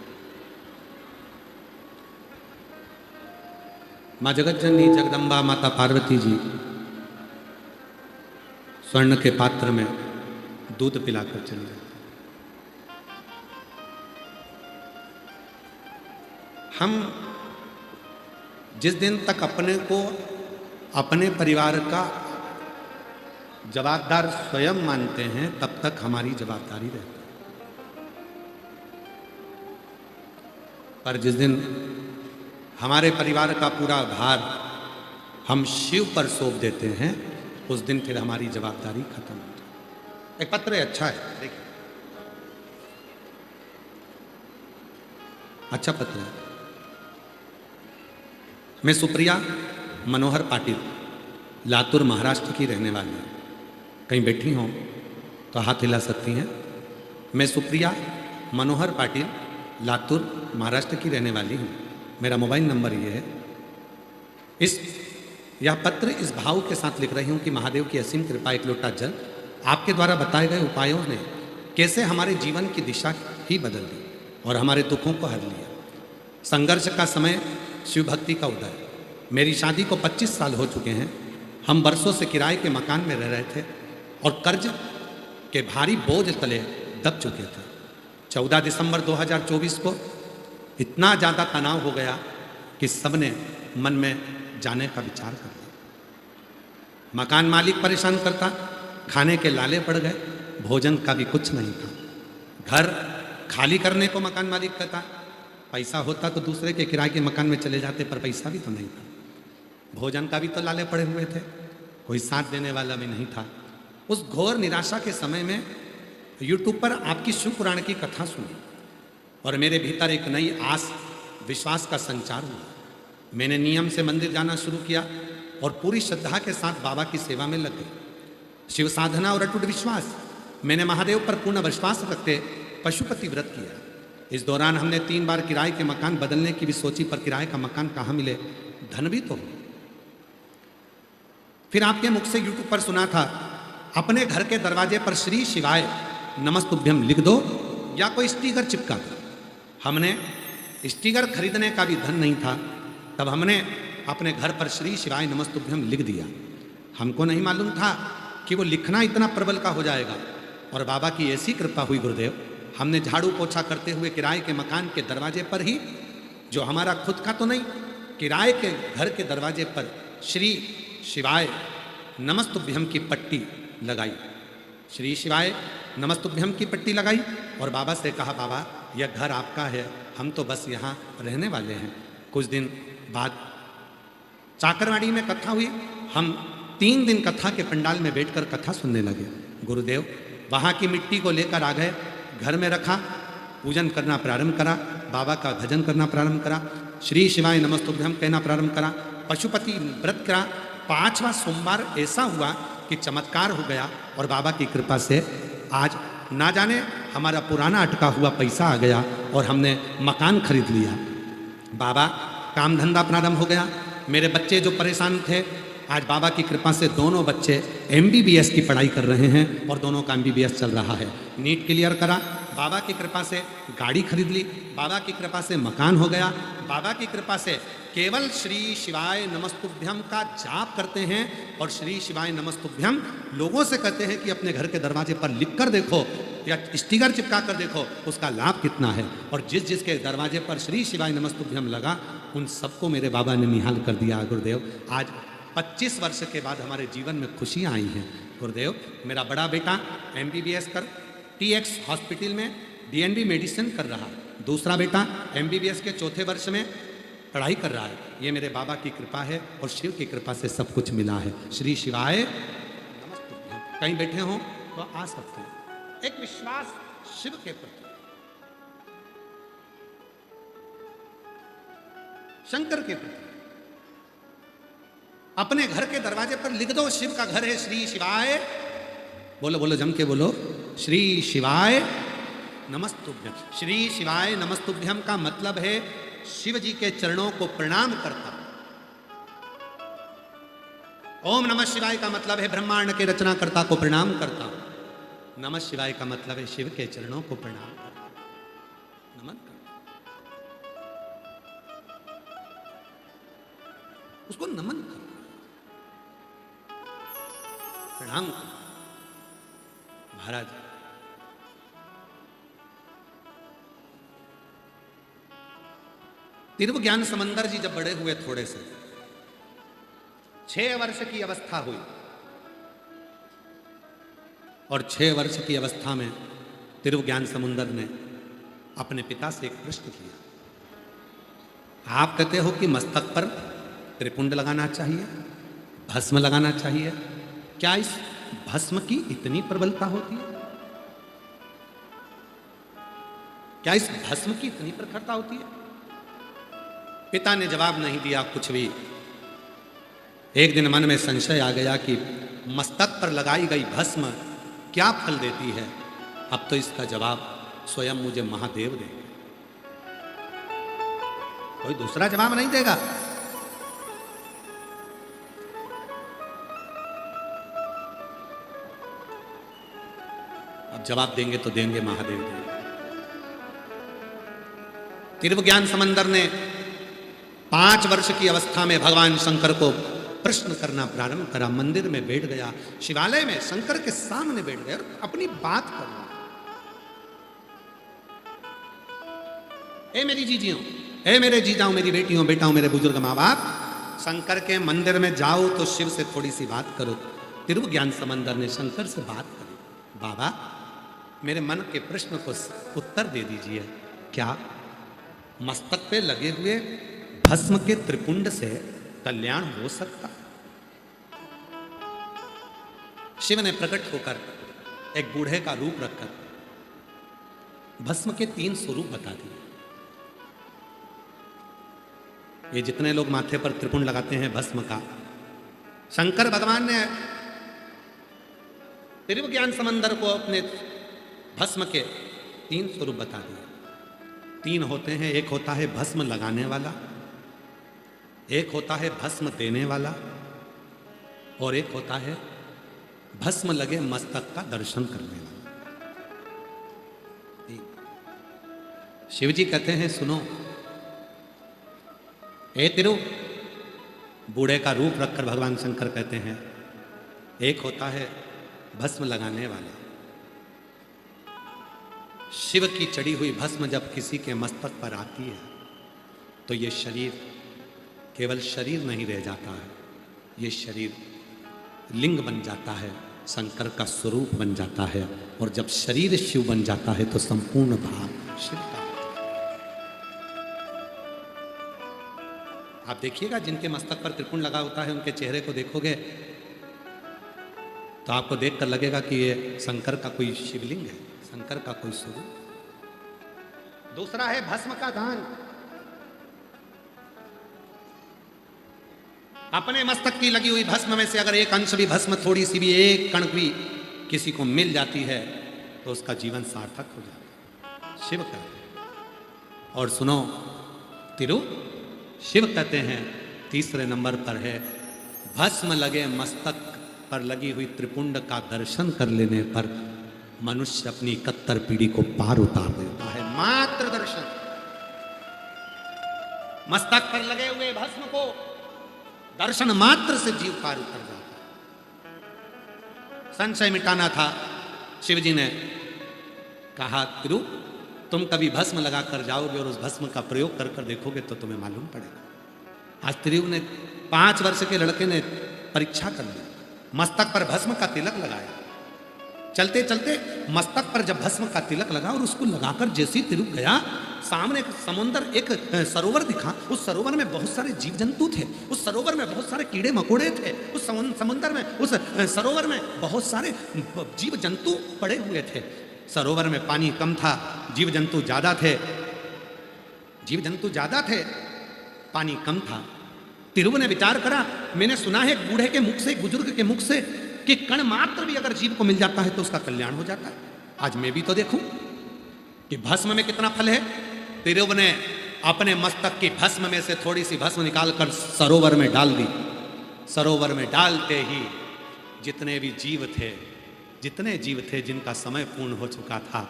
माँ जगतजननी जगदम्बा माता पार्वती जी स्वर्ण के पात्र में दूध पिलाकर चली जाती। हम जिस दिन तक अपने को अपने परिवार का जवाबदार स्वयं मानते हैं तब तक हमारी जवाबदारी रहती है, पर जिस दिन हमारे परिवार का पूरा भार हम शिव पर सौंप देते हैं उस दिन फिर हमारी जवाबदारी खत्म होती है। एक पत्र है, अच्छा है, देखिए अच्छा पत्र है। मैं सुप्रिया मनोहर पाटिल लातूर महाराष्ट्र की रहने वाली हूँ, कहीं बैठी हों तो हाथ हिला सकती हैं। मैं सुप्रिया मनोहर पाटिल लातूर महाराष्ट्र की रहने वाली हूँ। मेरा मोबाइल नंबर ये है। यह पत्र इस भाव के साथ लिख रही हूँ कि महादेव की असीम कृपा, एक लोटा जल आपके द्वारा बताए गए उपायों ने कैसे हमारे जीवन की दिशा ही बदल दी और हमारे दुखों को हर लिया। संघर्ष का समय, शिव भक्ति का उदय। मेरी शादी को 25 साल हो चुके हैं। हम बरसों से किराए के मकान में रह रहे थे और कर्ज के भारी बोझ तले दब चुके थे। 14 दिसंबर 2024 को इतना ज़्यादा तनाव हो गया कि सबने मन में जाने का विचार कर लिया। मकान मालिक परेशान करता, खाने के लाले पड़ गए, भोजन का भी कुछ नहीं था। घर खाली करने को मकान मालिक कहता, पैसा होता तो दूसरे के किराए के मकान में चले जाते, पर पैसा भी तो नहीं था। भोजन का भी तो लाले पड़े हुए थे, कोई साथ देने वाला भी नहीं था। उस घोर निराशा के समय में यूट्यूब पर आपकी शिव पुराण की कथा सुनी और मेरे भीतर एक नई आस, विश्वास का संचार हुआ। मैंने नियम से मंदिर जाना शुरू किया और पूरी श्रद्धा के साथ बाबा की सेवा में लग गई। शिव साधना और अटूट विश्वास। मैंने महादेव पर पूर्ण विश्वास रखते पशुपति व्रत किया। इस दौरान हमने 3 बार किराए के मकान बदलने की भी सोची, पर किराए का मकान कहाँ मिले, धन भी तो हो। फिर आपके मुख से यूट्यूब पर सुना था, अपने घर के दरवाजे पर श्री शिवाय नमस्तुभ्यम लिख दो या कोई स्टिकर चिपका दो। हमने स्टिकर खरीदने का भी धन नहीं था, तब हमने अपने घर पर श्री शिवाय नमस्तुभ्यम लिख दिया। हमको नहीं मालूम था कि वो लिखना इतना प्रबल का हो जाएगा, और बाबा की ऐसी कृपा हुई गुरुदेव, हमने झाड़ू पोछा करते हुए किराए के मकान के दरवाजे पर ही, जो हमारा खुद का तो नहीं, किराए के घर के दरवाजे पर श्री शिवाय नमस्तुभ्यम की पट्टी लगाई। श्री शिवाय नमस्तुभ्यम की पट्टी लगाई और बाबा से कहा, बाबा यह घर आपका है, हम तो बस यहाँ रहने वाले हैं। कुछ दिन बाद चाकरवाड़ी में कथा हुई। हम 3 दिन कथा के पंडाल में बैठकर कथा सुनने लगे। गुरुदेव वहाँ की मिट्टी को लेकर आ गए, घर में रखा, पूजन करना प्रारंभ करा, बाबा का भजन करना प्रारंभ करा, श्री शिवाय नमस्तुभ्यम कहना प्रारंभ करा, पशुपति व्रत करा। 5वां सोमवार ऐसा हुआ कि चमत्कार हो गया और बाबा की कृपा से आज ना जाने हमारा पुराना अटका हुआ पैसा आ गया और हमने मकान खरीद लिया। बाबा काम धंधा प्रारंभ हो गया। मेरे बच्चे जो परेशान थे, आज बाबा की कृपा से दोनों बच्चे MBBS की पढ़ाई कर रहे हैं और दोनों का MBBS चल रहा है। नीट क्लियर करा, बाबा की कृपा से गाड़ी खरीद ली, बाबा की कृपा से मकान हो गया। बाबा की कृपा से केवल श्री शिवाय नमस्तुभ्यम का जाप करते हैं और श्री शिवाय नमस्तुभ्यम लोगों से कहते हैं कि अपने घर के दरवाजे पर लिख कर देखो या स्टिकर चिपका कर देखो उसका लाभ कितना है। और जिस जिसके दरवाजे पर श्री शिवाय नमस्तुभ्यम लगा उन सबको मेरे बाबा ने निहाल कर दिया। गुरुदेव आज 25 वर्ष के बाद हमारे जीवन में खुशियाँ आई हैं। गुरुदेव मेरा बड़ा बेटा MBBS कर TX हॉस्पिटल में DNB मेडिसिन कर रहा, दूसरा बेटा MBBS के 4थे वर्ष में पढ़ाई कर रहा है। ये मेरे बाबा की कृपा है और शिव की कृपा से सब कुछ मिला है। श्री शिवाय नमस्तुभ्यम। कहीं बैठे हो तो आ सकते हैं। एक विश्वास शिव के प्रति, शंकर के प्रति, अपने घर के दरवाजे पर लिख दो शिव का घर है श्री शिवाय। बोलो बोलो जम के बोलो, श्री शिवाय नमस्तुभ्यम। श्री शिवाय नमस्तुभ्यम का मतलब है शिव जी के चरणों को प्रणाम करता। ओम नमः शिवाय का मतलब है ब्रह्मांड के रचनाकर्ता को प्रणाम करता। नमः शिवाय का मतलब है शिव के चरणों को प्रणाम करता, नमन करता, उसको नमन करता, प्रणाम करता। महाराज तिरुव ज्ञान समंदर जी जब बड़े हुए थोड़े से 6 वर्ष की अवस्था हुई और 6 वर्ष की अवस्था में तिरुव ज्ञान समुंदर ने अपने पिता से एक प्रश्न किया। आप कहते हो कि मस्तक पर त्रिपुंड लगाना चाहिए, भस्म लगाना चाहिए, क्या इस भस्म की इतनी प्रबलता होती है? क्या इस भस्म की इतनी प्रखरता होती है? पिता ने जवाब नहीं दिया कुछ भी। एक दिन मन में संशय आ गया कि मस्तक पर लगाई गई भस्म क्या फल देती है। अब तो इसका जवाब स्वयं मुझे महादेव देंगे, कोई दूसरा जवाब नहीं देगा। अब जवाब देंगे तो देंगे महादेव देंगे। तिरुव ज्ञान समंदर ने 5 वर्ष की अवस्था में भगवान शंकर को प्रश्न करना प्रारंभ करा। मंदिर में बैठ गया, शिवालय में शंकर के सामने बैठ गया और अपनी बात कर रहा। ए मेरी जीजियों, ए मेरे जीजाओं, मेरी बेटियों, बेटाओं, मेरे बुजुर्ग माँ बाप, शंकर के मंदिर में जाओ तो शिव से थोड़ी सी बात करो। तिरुव ज्ञान समंदर ने शंकर से बात करी। बाबा मेरे मन के प्रश्न को उत्तर दे दीजिए। क्या मस्तक पे लगे हुए भस्म के त्रिपुंड से कल्याण हो सकता? शिव ने प्रकट होकर एक बूढ़े का रूप रखकर भस्म के 3 स्वरूप बता दिए। ये जितने लोग माथे पर त्रिपुंड लगाते हैं भस्म का, शंकर भगवान ने तिरुव ज्ञान समंदर को अपने भस्म के 3 स्वरूप बता दिए। 3 होते हैं, एक होता है भस्म लगाने वाला, एक होता है भस्म देने वाला और एक होता है भस्म लगे मस्तक का दर्शन करने वाला। शिव जी कहते हैं सुनो, ए तिरु, बूढ़े का रूप रखकर भगवान शंकर कहते हैं एक होता है भस्म लगाने वाला। शिव की चढ़ी हुई भस्म जब किसी के मस्तक पर आती है तो ये शरीर केवल शरीर नहीं रह जाता है, ये शरीर लिंग बन जाता है, शंकर का स्वरूप बन जाता है, और जब शरीर शिव बन जाता है तो संपूर्ण भाव शिव का। आप देखिएगा जिनके मस्तक पर त्रिपुंड लगा होता है उनके चेहरे को देखोगे तो आपको देखकर लगेगा कि ये शंकर का कोई शिवलिंग है, शंकर का कोई स्वरूप। दूसरा है भस्म का दान। अपने मस्तक की लगी हुई भस्म में से अगर एक अंश भी भस्म, थोड़ी सी भी, एक कण भी किसी को मिल जाती है तो उसका जीवन सार्थक हो जाता है। शिव कहते हैं। और सुनो, तिरु शिव कहते हैं तीसरे नंबर पर है भस्म लगे मस्तक पर लगी हुई त्रिपुंड का दर्शन कर लेने पर मनुष्य अपनी 71 पीढ़ी को पार उतार देता है। मात्र दर्शन, मस्तक पर लगे हुए भस्म को दर्शन मात्र से जीव पार उतर जाता है। संशय मिटाना था, शिव जी ने कहा तिरु तुम कभी भस्म लगा कर जाओगे और उस भस्म का प्रयोग कर कर देखोगे तो तुम्हें मालूम पड़ेगा। आज तिरु ने 5 वर्ष के लड़के ने परीक्षा कर ली, मस्तक पर भस्म का तिलक लगाया। चलते चलते मस्तक पर जब भस्म का तिलक लगा और उसको लगाकर जैसे तिरु गया, सामने एक समुद्र, एक सरोवर दिखा। उस सरोवर में बहुत सारे जीव जंतु थे, उस सरोवर में बहुत सारे कीड़े मकोड़े थे, उस समुद्र में, उस सरोवर में बहुत सारे जीव जंतु पड़े हुए थे। सरोवर में पानी कम था, जीव जंतु ज्यादा थे, जीव जंतु ज्यादा थे, पानी कम था। तिरु ने विचार करा, मैंने सुना है बूढ़े के मुख से, बुजुर्ग के मुख से, कि कण मात्र भी अगर जीव को मिल जाता है तो उसका कल्याण हो जाता है। आज मैं भी तो देखूं कि भस्म में कितना फल है। तिरु ने अपने मस्तक की भस्म में से थोड़ी सी भस्म निकालकर सरोवर में डाल दी। सरोवर में डालते ही जितने भी जीव थे, जितने जीव थे जिनका समय पूर्ण हो चुका था,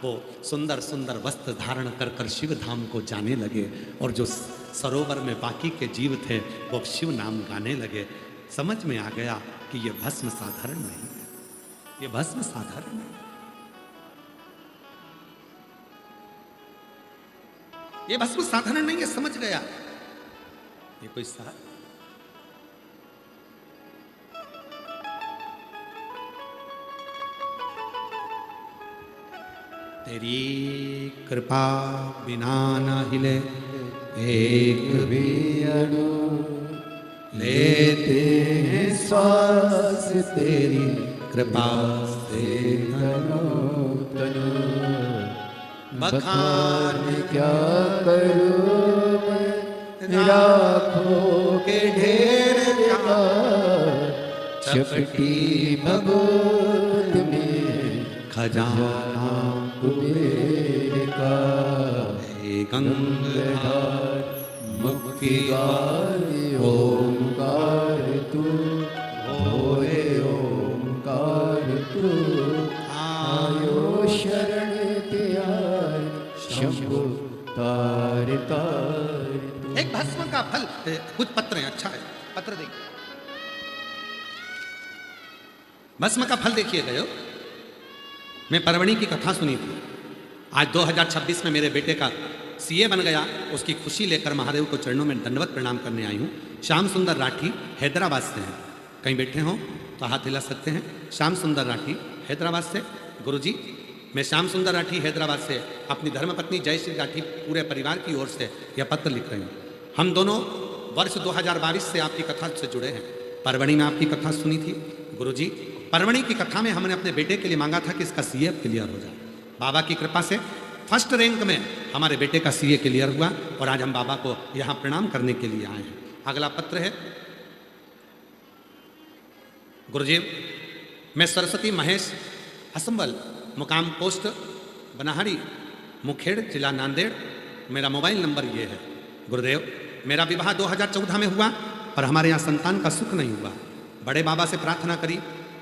वो सुंदर सुंदर वस्त्र धारण कर कर शिव धाम को जाने लगे। और जो सरोवर में बाकी के जीव थे वो शिव नाम गाने लगे। समझ में आ गया कि ये भस्म साधारण नहीं है, ये भस्म साधारण नहीं, ये भस्म साधारण नहीं है। समझ गया ये कोई तेरी कृपा बिना न हिले एक भी अणु, लेते हैं श्वास तेरी कृपा से तनो तनो। बखान क्या करूं मैं लाखों के ढेर का, चपटी भगवत में खजाना कुबेर का। गंगाधर मुक्ति ओंकार तू, भोरे ओंकार तू, आयो शरण त्यार शंभु तार तार। एक भस्म का फल, कुछ पत्र हैं, अच्छा है पत्र देखिए, भस्म का फल देखिए गयो। मैं परवणी की कथा सुनी थी। आज 2026 में मेरे बेटे का सीए बन गया, उसकी खुशी लेकर महादेव को चरणों में दंडवत प्रणाम करने आई हूँ। श्याम सुंदर राठी हैदराबाद से हैं, कहीं बैठे हों तो हाथ हिला सकते हैं। श्याम सुंदर राठी हैदराबाद से। गुरुजी, मैं श्याम सुंदर राठी हैदराबाद से अपनी धर्मपत्नी जयश्री राठी पूरे परिवार की ओर से यह पत्र लिख रही हूँ। हम दोनों वर्ष 2022 से आपकी कथा से जुड़े हैं। परवणी में आपकी कथा सुनी थी। गुरुजी, परवणी की कथा में हमने अपने बेटे के लिए मांगा था कि इसका सीए क्लियर हो जाए। बाबा की कृपा से फर्स्ट रैंक में हमारे बेटे का सीए क्लियर हुआ और आज हम बाबा को यहाँ प्रणाम करने के लिए आए हैं। अगला पत्र है, गुरुजी, मैं सरस्वती महेश हसंबल, मुकाम पोस्ट बनाहड़ी, मुखेड़, जिला नांदेड़। मेरा मोबाइल नंबर ये है। गुरुदेव, मेरा विवाह 2014 में हुआ पर हमारे यहाँ संतान का सुख नहीं हुआ। बड़े बाबा से प्रार्थना करी,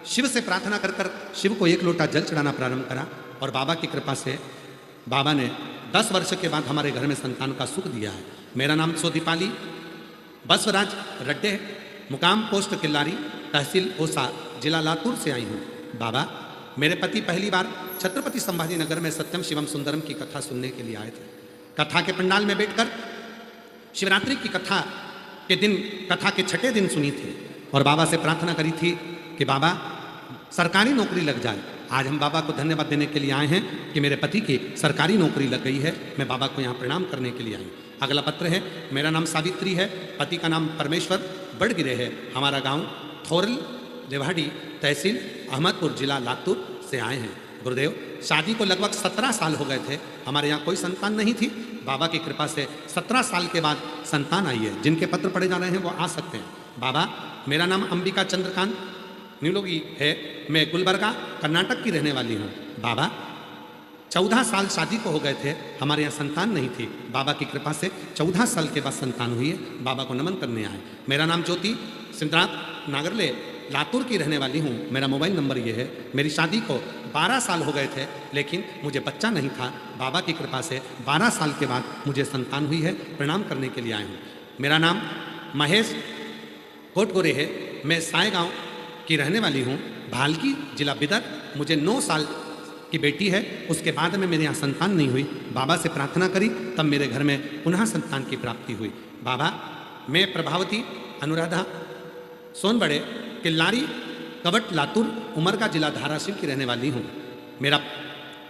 शिव से प्रार्थना कर कर शिव को 1 लोटा जल चढ़ाना प्रारंभ करा और बाबा की कृपा से बाबा ने 10 वर्ष के बाद हमारे घर में संतान का सुख दिया है। मेरा नाम सोदीपाली बसवराज रड्डे, मुकाम पोस्ट किल्लारी, तहसील ओसा, जिला लातूर से आई हूँ। बाबा, मेरे पति पहली बार छत्रपति संभाजी नगर में सत्यम शिवम सुंदरम की कथा सुनने के लिए आए थे। कथा के पंडाल में बैठकर शिवरात्रि की कथा के दिन, कथा के 6ठे दिन सुनी थी और बाबा से प्रार्थना करी थी कि बाबा सरकारी नौकरी लग जाए। आज हम बाबा को धन्यवाद देने के लिए आए हैं कि मेरे पति की सरकारी नौकरी लग गई है। मैं बाबा को यहाँ प्रणाम करने के लिए आई। अगला पत्र है, मेरा नाम सावित्री है, पति का नाम परमेश्वर, बड़गिरे है, हमारा गांव थोरल देवाड़ी, तहसील अहमदपुर, जिला लातूर से आए हैं। गुरुदेव, शादी को लगभग 17 साल हो गए थे, हमारे यहाँ कोई संतान नहीं थी। बाबा की कृपा से 17 साल के बाद संतान आई है। जिनके पत्र पढ़े जा रहे हैं वो आ सकते हैं। बाबा, मेरा नाम अंबिका चंद्रकांत नीलोगी है, मैं गुलबर्गा कर्नाटक की रहने वाली हूँ। बाबा, 14 साल शादी को हो गए थे, हमारे यहाँ संतान नहीं थी। बाबा की कृपा से 14 साल के बाद संतान हुई है। बाबा को नमन करने आए। मेरा नाम ज्योति सिंधनाथ नागरले लातूर की रहने वाली हूँ। मेरा मोबाइल नंबर ये है। मेरी शादी को 12 साल हो गए थे, लेकिन मुझे बच्चा नहीं था। बाबा की कृपा से 12 साल के बाद मुझे संतान हुई है। प्रणाम करने के लिए आए हूँ। मेरा नाम महेश कोटगोरे है, मैं साय गाँव की रहने वाली हूँ, भालकी जिला बिदर। मुझे 9 साल की बेटी है। उसके बाद में मेरे यहाँ संतान नहीं हुई। बाबा से प्रार्थना करी, तब मेरे घर में पुनः संतान की प्राप्ति हुई। बाबा, मैं प्रभावती अनुराधा सोनबड़े किल्लारी कवट लातूर उमरगा जिला धाराशिव की रहने वाली हूँ। मेरा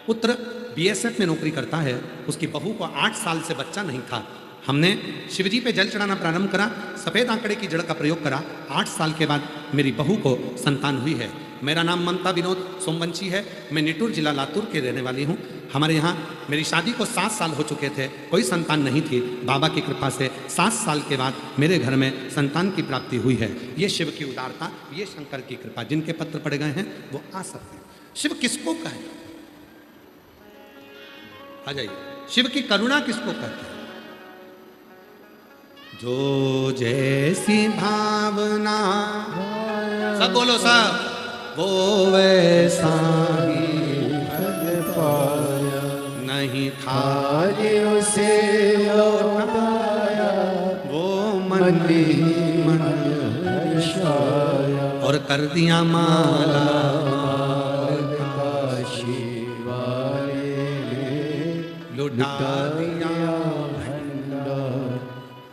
पुत्र बीएसएफ में नौकरी करता है। उसकी बहू को 8 साल से बच्चा नहीं था। हमने शिवजी पे जल चढ़ाना प्रारंभ करा, सफ़ेद आंकड़े की जड़ का प्रयोग करा। 8 साल के बाद मेरी बहू को संतान हुई है। मेरा नाम ममता विनोद सोमवंशी है, मैं निटूर जिला लातूर के रहने वाली हूँ। हमारे यहाँ मेरी शादी को 7 साल हो चुके थे, कोई संतान नहीं थी। बाबा की कृपा से 7 साल के बाद मेरे घर में संतान की प्राप्ति हुई है। ये शिव की उदारता, ये शंकर की कृपा। जिनके पत्र पढ़े गए हैं वो आ सकते हैं। शिव किसको कहे? आ जाइए। शिव की करुणा किसको कहते हैं? जो जैसी भावना, सब बोलो सब, वो वैसा ही फल पाया, नहीं था खाली उसे लौटाया, वो मन मन हर्षाया। और कर दिया माला काशी वाले ने लुटा दिया। भंडार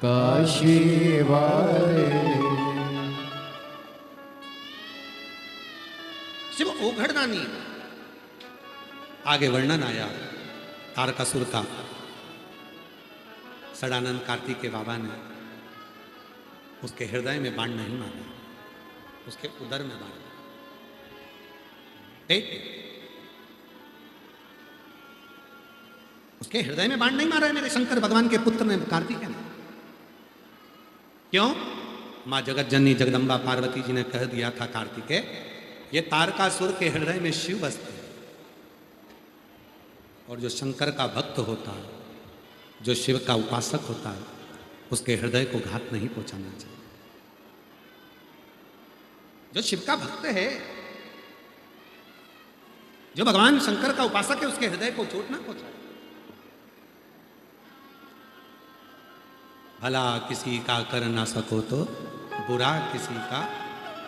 काशी वाले। शिव ओघड़दानी। आगे वर्णन आया तारकासुर का। सदानंद कार्तिक के बाबा ने उसके हृदय में बाण नहीं मारा, उसके उदर में बाण। उसके हृदय में बाण नहीं मारा है मेरे शंकर भगवान के पुत्र ने, कार्तिक ने। क्यों? मां जगत जननी जगदम्बा पार्वती जी ने कह दिया था, कार्तिकेय, ये तारकासुर के हृदय में शिव बसते हैं। और जो शंकर का भक्त होता है, जो शिव का उपासक होता है, उसके हृदय को घात नहीं पहुंचाना चाहिए। जो शिव का भक्त है, जो भगवान शंकर का उपासक है, उसके हृदय को चोट ना पहुंचाए। भला किसी का कर ना सको तो बुरा किसी का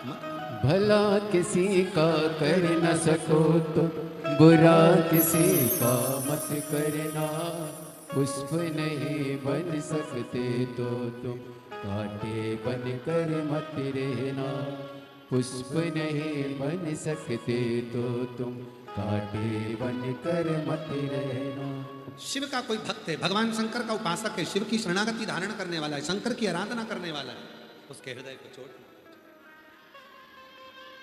मत। भला किसी का कर न सको तो बुरा किसी का मत करना। पुष्प नहीं बन सकते तो तुम कांटे बन कर मत रहना। पुष्प नहीं बन सकते तो तुम कांटे बन कर मत रहना। शिव का कोई भक्त है, भगवान शंकर का उपासक है, शिव की शरणागति धारण करने वाला है, शंकर की आराधना करने वाला है, उसके हृदय को चोट ना पहुंचे।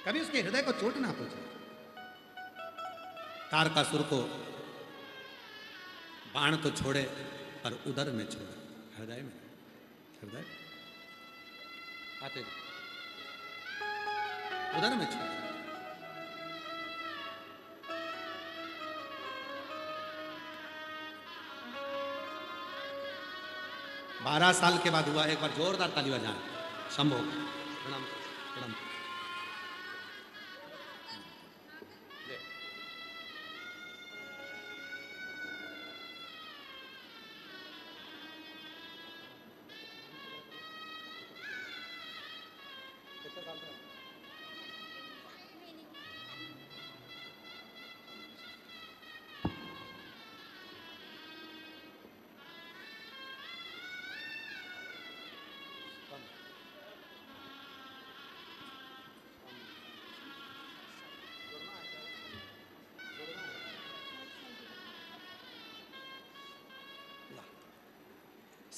कभी उसके हृदय को चोट ना पहुंचे। तारकासुर को बाण तो छोड़े, पर उदर में छोड़े, हृदय में। हृदय आते उदर में छोड़े। 12 साल के बाद हुआ। एक बार जोरदार ताली बजाएं। शंभो प्रणाम प्रणाम।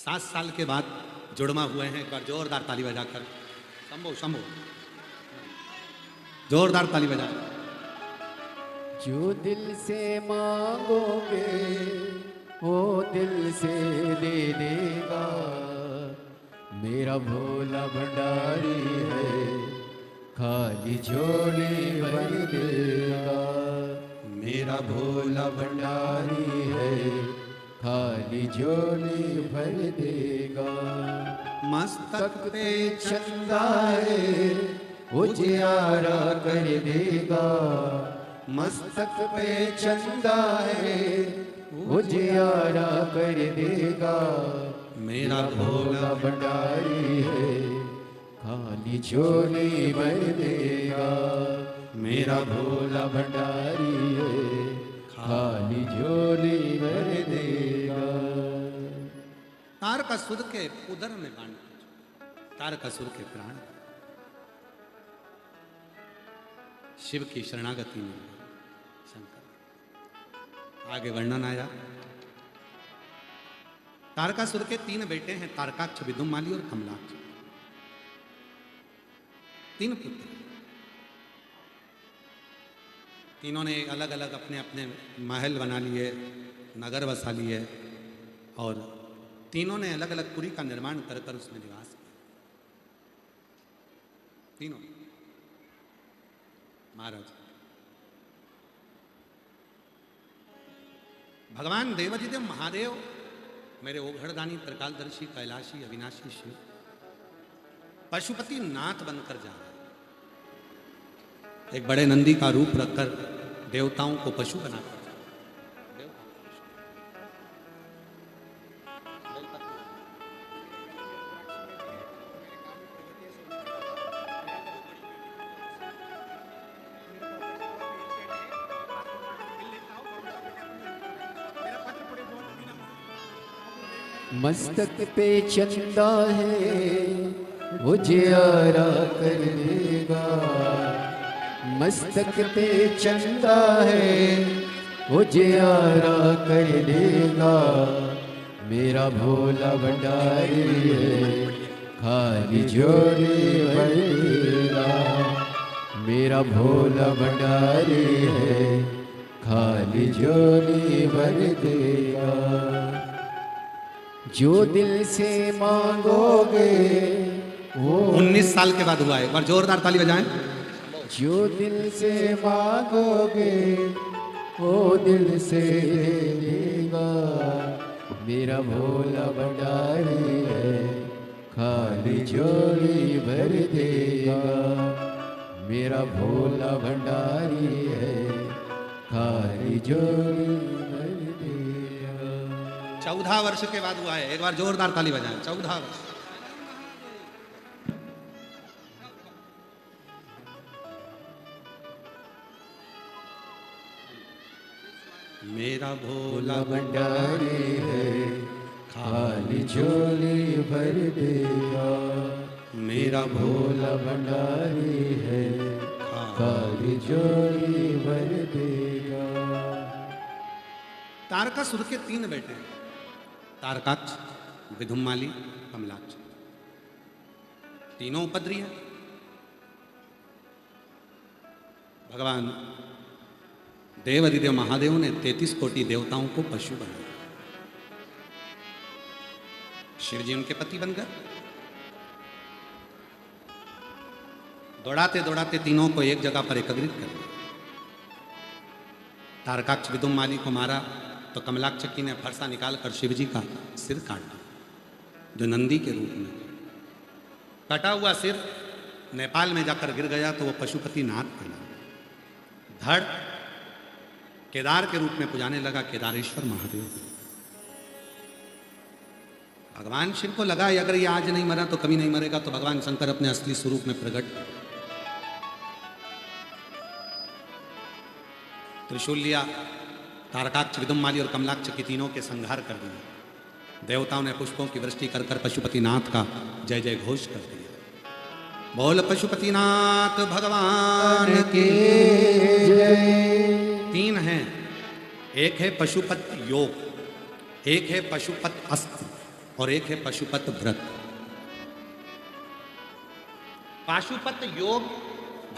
7 साल के बाद जुड़वा हुए हैं। एक बार जोरदार ताली बजाकर शंभो शंभो, जोरदार ताली बजा। जो दिल से मांगोगे वो दिल से दे देगा, मेरा भोला भंडारी है खाली झोली भर देगा। मेरा भोला भंडारी है खाली झोली भर देगा। मस्तक पे चंदा है उजियारा कर देगा, मस्तक पे चंदा है उजियारा कर देगा। मेरा भोला भंडारी है खाली झोली भर देगा। मेरा भोला भंडारी है खाली झोली भर देगा। तारकासुर के उदर में बाण, तारकासुर के प्राण, शिव की शरणागति में शंकर। आगे वर्णन आया। तारकासुर के 3 बेटे हैं, तारकाक्ष, विदुमाली और कमलाक्ष। 3 पुत्र। तीनों ने अलग अलग अपने अपने महल बना लिए, नगर बसा लिए और तीनों ने अलग अलग पुरी का निर्माण कर कर उसमें निवास किया। तीनों महाराज। भगवान देवाधिदेव महादेव, मेरे ओघड़दानी, त्रिकालदर्शी, कैलाशी, अविनाशी शिव पशुपति नाथ बनकर जा रहे। एक बड़े नंदी का रूप रखकर देवताओं को पशु बनाकर मस्तक पे चंदा है उजियारा कर देगा, मस्तक पे चंदा है उजियारा कर देगा। मेरा भोला भंडारी है खाली झोली भर देगा। मेरा भोला भंडारी है खाली झोली भर देगा। जो दिल से मांगोगे वो 19 साल के बाद हुआ है। एक बार जोरदार ताली बजाएं। जो दिल से मांगोगे वो दिल से दे देगा। मेरा भोला भंडारी है खाली झोली भर देगा। मेरा भोला भंडारी है खाली झोली भर देगा। 14 वर्ष के बाद हुआ है। एक बार जोरदार ताली बजाएं। 14 वर्ष। मेरा भोला भंडारी है खाली झोली भर देगा। मेरा भोला भंडारी है खाली झोली भर देगा। तारकासुर के 3 बेटे हैं, तारकाक्ष, विदुमाली, कमलाक्ष। तीनों उपद्री हैं। भगवान देवाधिदेव महादेव ने 33 कोटि देवताओं को पशु बनाया। शिव जी उनके पति बनकर दौड़ाते दौड़ाते तीनों को एक जगह पर एकत्रित कर लिया। तारकाक्ष विदुमाली को मारा तो कमलाक्षकी ने फरसा निकालकर शिव जी का सिर काटा, जो नंदी के रूप में। कटा हुआ सिर नेपाल में जाकर गिर गया तो वो पशुपति नाथ बना। धड़ केदार के रूप में पुजाने लगा, केदारेश्वर महादेव। भगवान शिव को लगा अगर ये आज नहीं मरा तो कभी नहीं मरेगा, तो भगवान शंकर अपने असली स्वरूप में प्रकट त्रिशूल लिया। तारकाक्ष, विदुमाली और कमलाक्ष की तीनों के संहार कर दिया। देवताओं ने पुष्पों की वृष्टि कर कर पशुपतिनाथ का जय जय घोष कर दिया। बोल पशुपतिनाथ भगवान की जय। 3 हैं, एक है पशुपत योग, एक है पशुपत अस्त्र और एक है पाशुपत व्रत। पाशुपत योग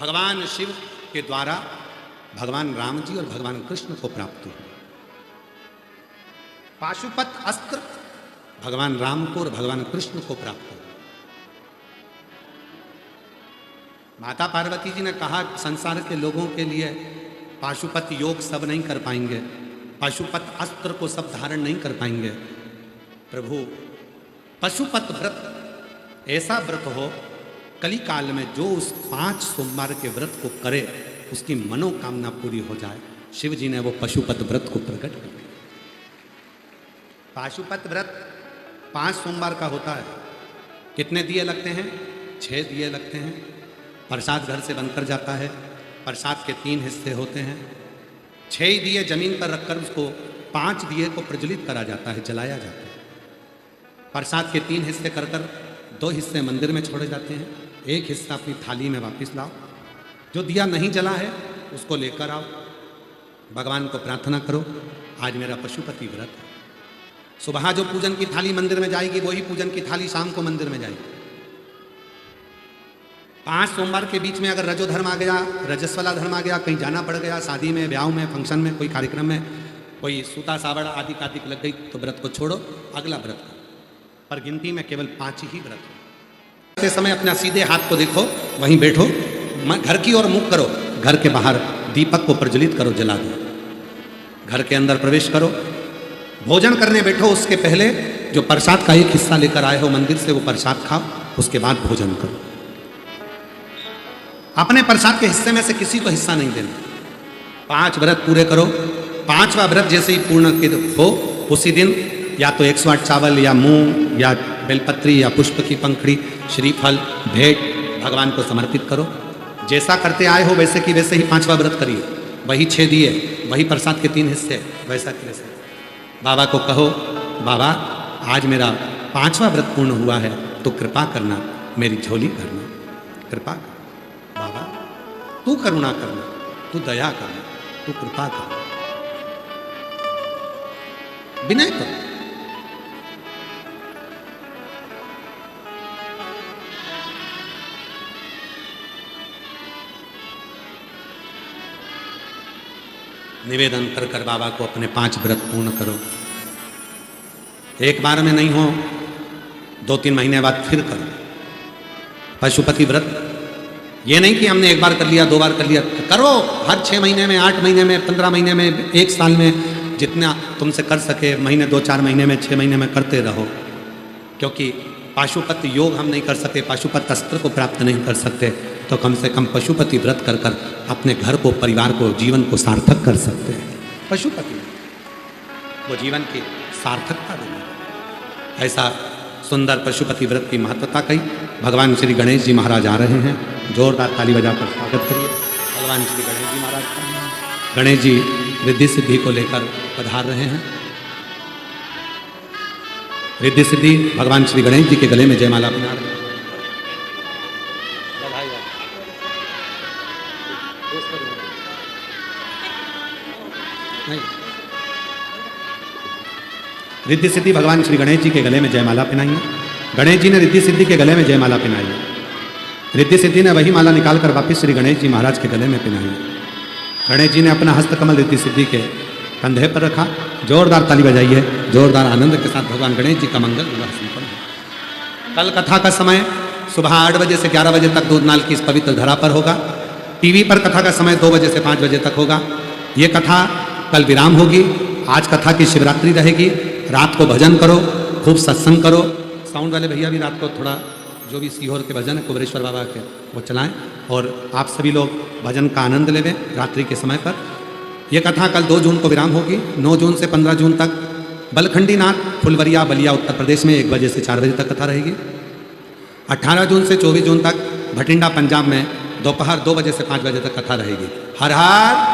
भगवान शिव के द्वारा भगवान राम जी और भगवान कृष्ण को प्राप्त हुआ। पाशुपत अस्त्र भगवान राम को और भगवान कृष्ण को प्राप्त हुआ। माता पार्वती जी ने कहा संसार के लोगों के लिए पाशुपत योग सब नहीं कर पाएंगे, पाशुपत अस्त्र को सब धारण नहीं कर पाएंगे। प्रभु पशुपत व्रत ऐसा व्रत हो कली काल में जो उस 5 सोमवार के व्रत को करे उसकी मनोकामना पूरी हो जाए। शिव जी ने वो पशुपत व्रत को प्रकट कर दिया। पाशुपत व्रत 5 सोमवार का होता है। कितने दिए लगते हैं? 6 दिए लगते हैं। प्रसाद घर से बनकर जाता है। प्रसाद के 3 हिस्से होते हैं। 6 दिए जमीन पर रखकर उसको 5 दिए को प्रज्वलित करा जाता है, जलाया जाता है। प्रसाद के 3 हिस्से कर 2 हिस्से मंदिर में छोड़े जाते हैं, 1 हिस्सा अपनी थाली में वापस लाओ। जो दिया नहीं जला है उसको लेकर आओ, भगवान को प्रार्थना करो आज मेरा पशुपति व्रत है। सुबह जो पूजन की थाली मंदिर में जाएगी वही पूजन की थाली शाम को मंदिर में जाएगी। 5 सोमवार के बीच में अगर रजोधर्म आ गया, रजस्वला धर्म आ गया, कहीं जाना पड़ गया, शादी में, ब्याह में, फंक्शन में, कोई कार्यक्रम में, कोई सूता सावड़ आदि कादिक लग गई तो व्रत को छोड़ो, अगला व्रत करो। पर गिनती में केवल 5 ही व्रत है। ऐसे समय अपना सीधे हाथ को देखो, वहीं बैठो, घर की ओर मुख करो, घर के बाहर दीपक को प्रज्वलित करो, जला दो। घर के अंदर प्रवेश करो, भोजन करने बैठो उसके पहले जो प्रसाद का एक हिस्सा लेकर आए हो मंदिर से वो प्रसाद खाओ, उसके बाद भोजन करो। अपने प्रसाद के हिस्से में से किसी को हिस्सा नहीं देना। 5 व्रत पूरे करो। 5वां व्रत जैसे ही पूर्ण हो उसी दिन या तो 108 चावल या मूंग या बेलपत्री या पुष्प की पंखड़ी, श्रीफल, भेंट भगवान को समर्पित करो। जैसा करते आए हो वैसे की वैसे ही 5वां व्रत करिए। वही 6 दिए, वही प्रसाद के 3 हिस्से, वैसा की वैसे। बाबा को कहो बाबा आज मेरा 5वां व्रत पूर्ण हुआ है तो कृपा करना, मेरी झोली भरना, कृपा करना। बाबा तू करुणा करना, तू दया करना, तू कृपा करना। विनय करो। निवेदन कर कर बाबा को अपने 5 व्रत पूर्ण करो। एक बार में नहीं हो, 2-3 महीने बाद फिर करो पशुपति व्रत। ये नहीं कि हमने एक बार कर लिया, 2 बार कर लिया, करो हर 6 महीने में, 8 महीने में, 15 महीने में, 1 साल में, जितना तुमसे कर सके, महीने 2-4 महीने में, 6 महीने में करते रहो। क्योंकि पाशुपत योग हम नहीं कर सकते, पाशुपत अस्त्र को प्राप्त नहीं कर सकते, तो कम से कम पशुपति व्रत कर कर अपने घर को, परिवार को, जीवन को सार्थक कर सकते हैं। पशुपति वो जीवन की सार्थकता देंगे। ऐसा सुंदर पशुपति व्रत की महत्वता कही। भगवान श्री गणेश जी महाराज आ रहे हैं, जोरदार ताली बजाकर स्वागत करिए भगवान श्री गणेश जी महाराज का। गणेश जी रिद्धि सिद्धि को लेकर पधार रहे हैं। रिद्धि सिद्धि भगवान श्री गणेश जी के गले में जयमाला पहना रहे हैं। रिद्धि सिद्धि भगवान श्री गणेश जी के गले में जयमाला पहनाई है। गणेश जी ने रिद्धि सिद्धि के गले में जयमाला पहनाई है। रिद्धि सिद्धि ने वही माला निकालकर वापिस श्री गणेश जी महाराज के गले में पहनाई है। गणेश जी ने अपना हस्तकमल रिद्धि सिद्धि के कंधे पर रखा। जोरदार ताली बजाइए, जोरदार आनंद के साथ भगवान गणेश जी का मंगल विवाह संपन्न हो। कल कथा का समय सुबह 8 बजे से 11 बजे तक दूधनाल की इस पवित्र धरा पर होगा। टीवी पर कथा का समय 2 बजे से 5 बजे तक होगा। ये कथा कल विराम होगी। आज कथा की शिवरात्रि रहेगी। रात को भजन करो, खूब सत्संग करो। साउंड वाले भैया भी रात को थोड़ा जो भी सीहोर के भजन है कुबरेश्वर बाबा के वो चलाएं, और आप सभी लोग भजन का आनंद लेवें रात्रि के समय पर। यह कथा कल 2 जून को विराम होगी। 9 जून से 15 जून तक बलखंडी नाथ फुलवरिया बलिया उत्तर प्रदेश में 1 बजे से 4 बजे तक कथा रहेगी। 18 जून से 24 जून तक भटिंडा पंजाब में दोपहर 2 बजे से 5 बजे तक कथा रहेगी। हर हर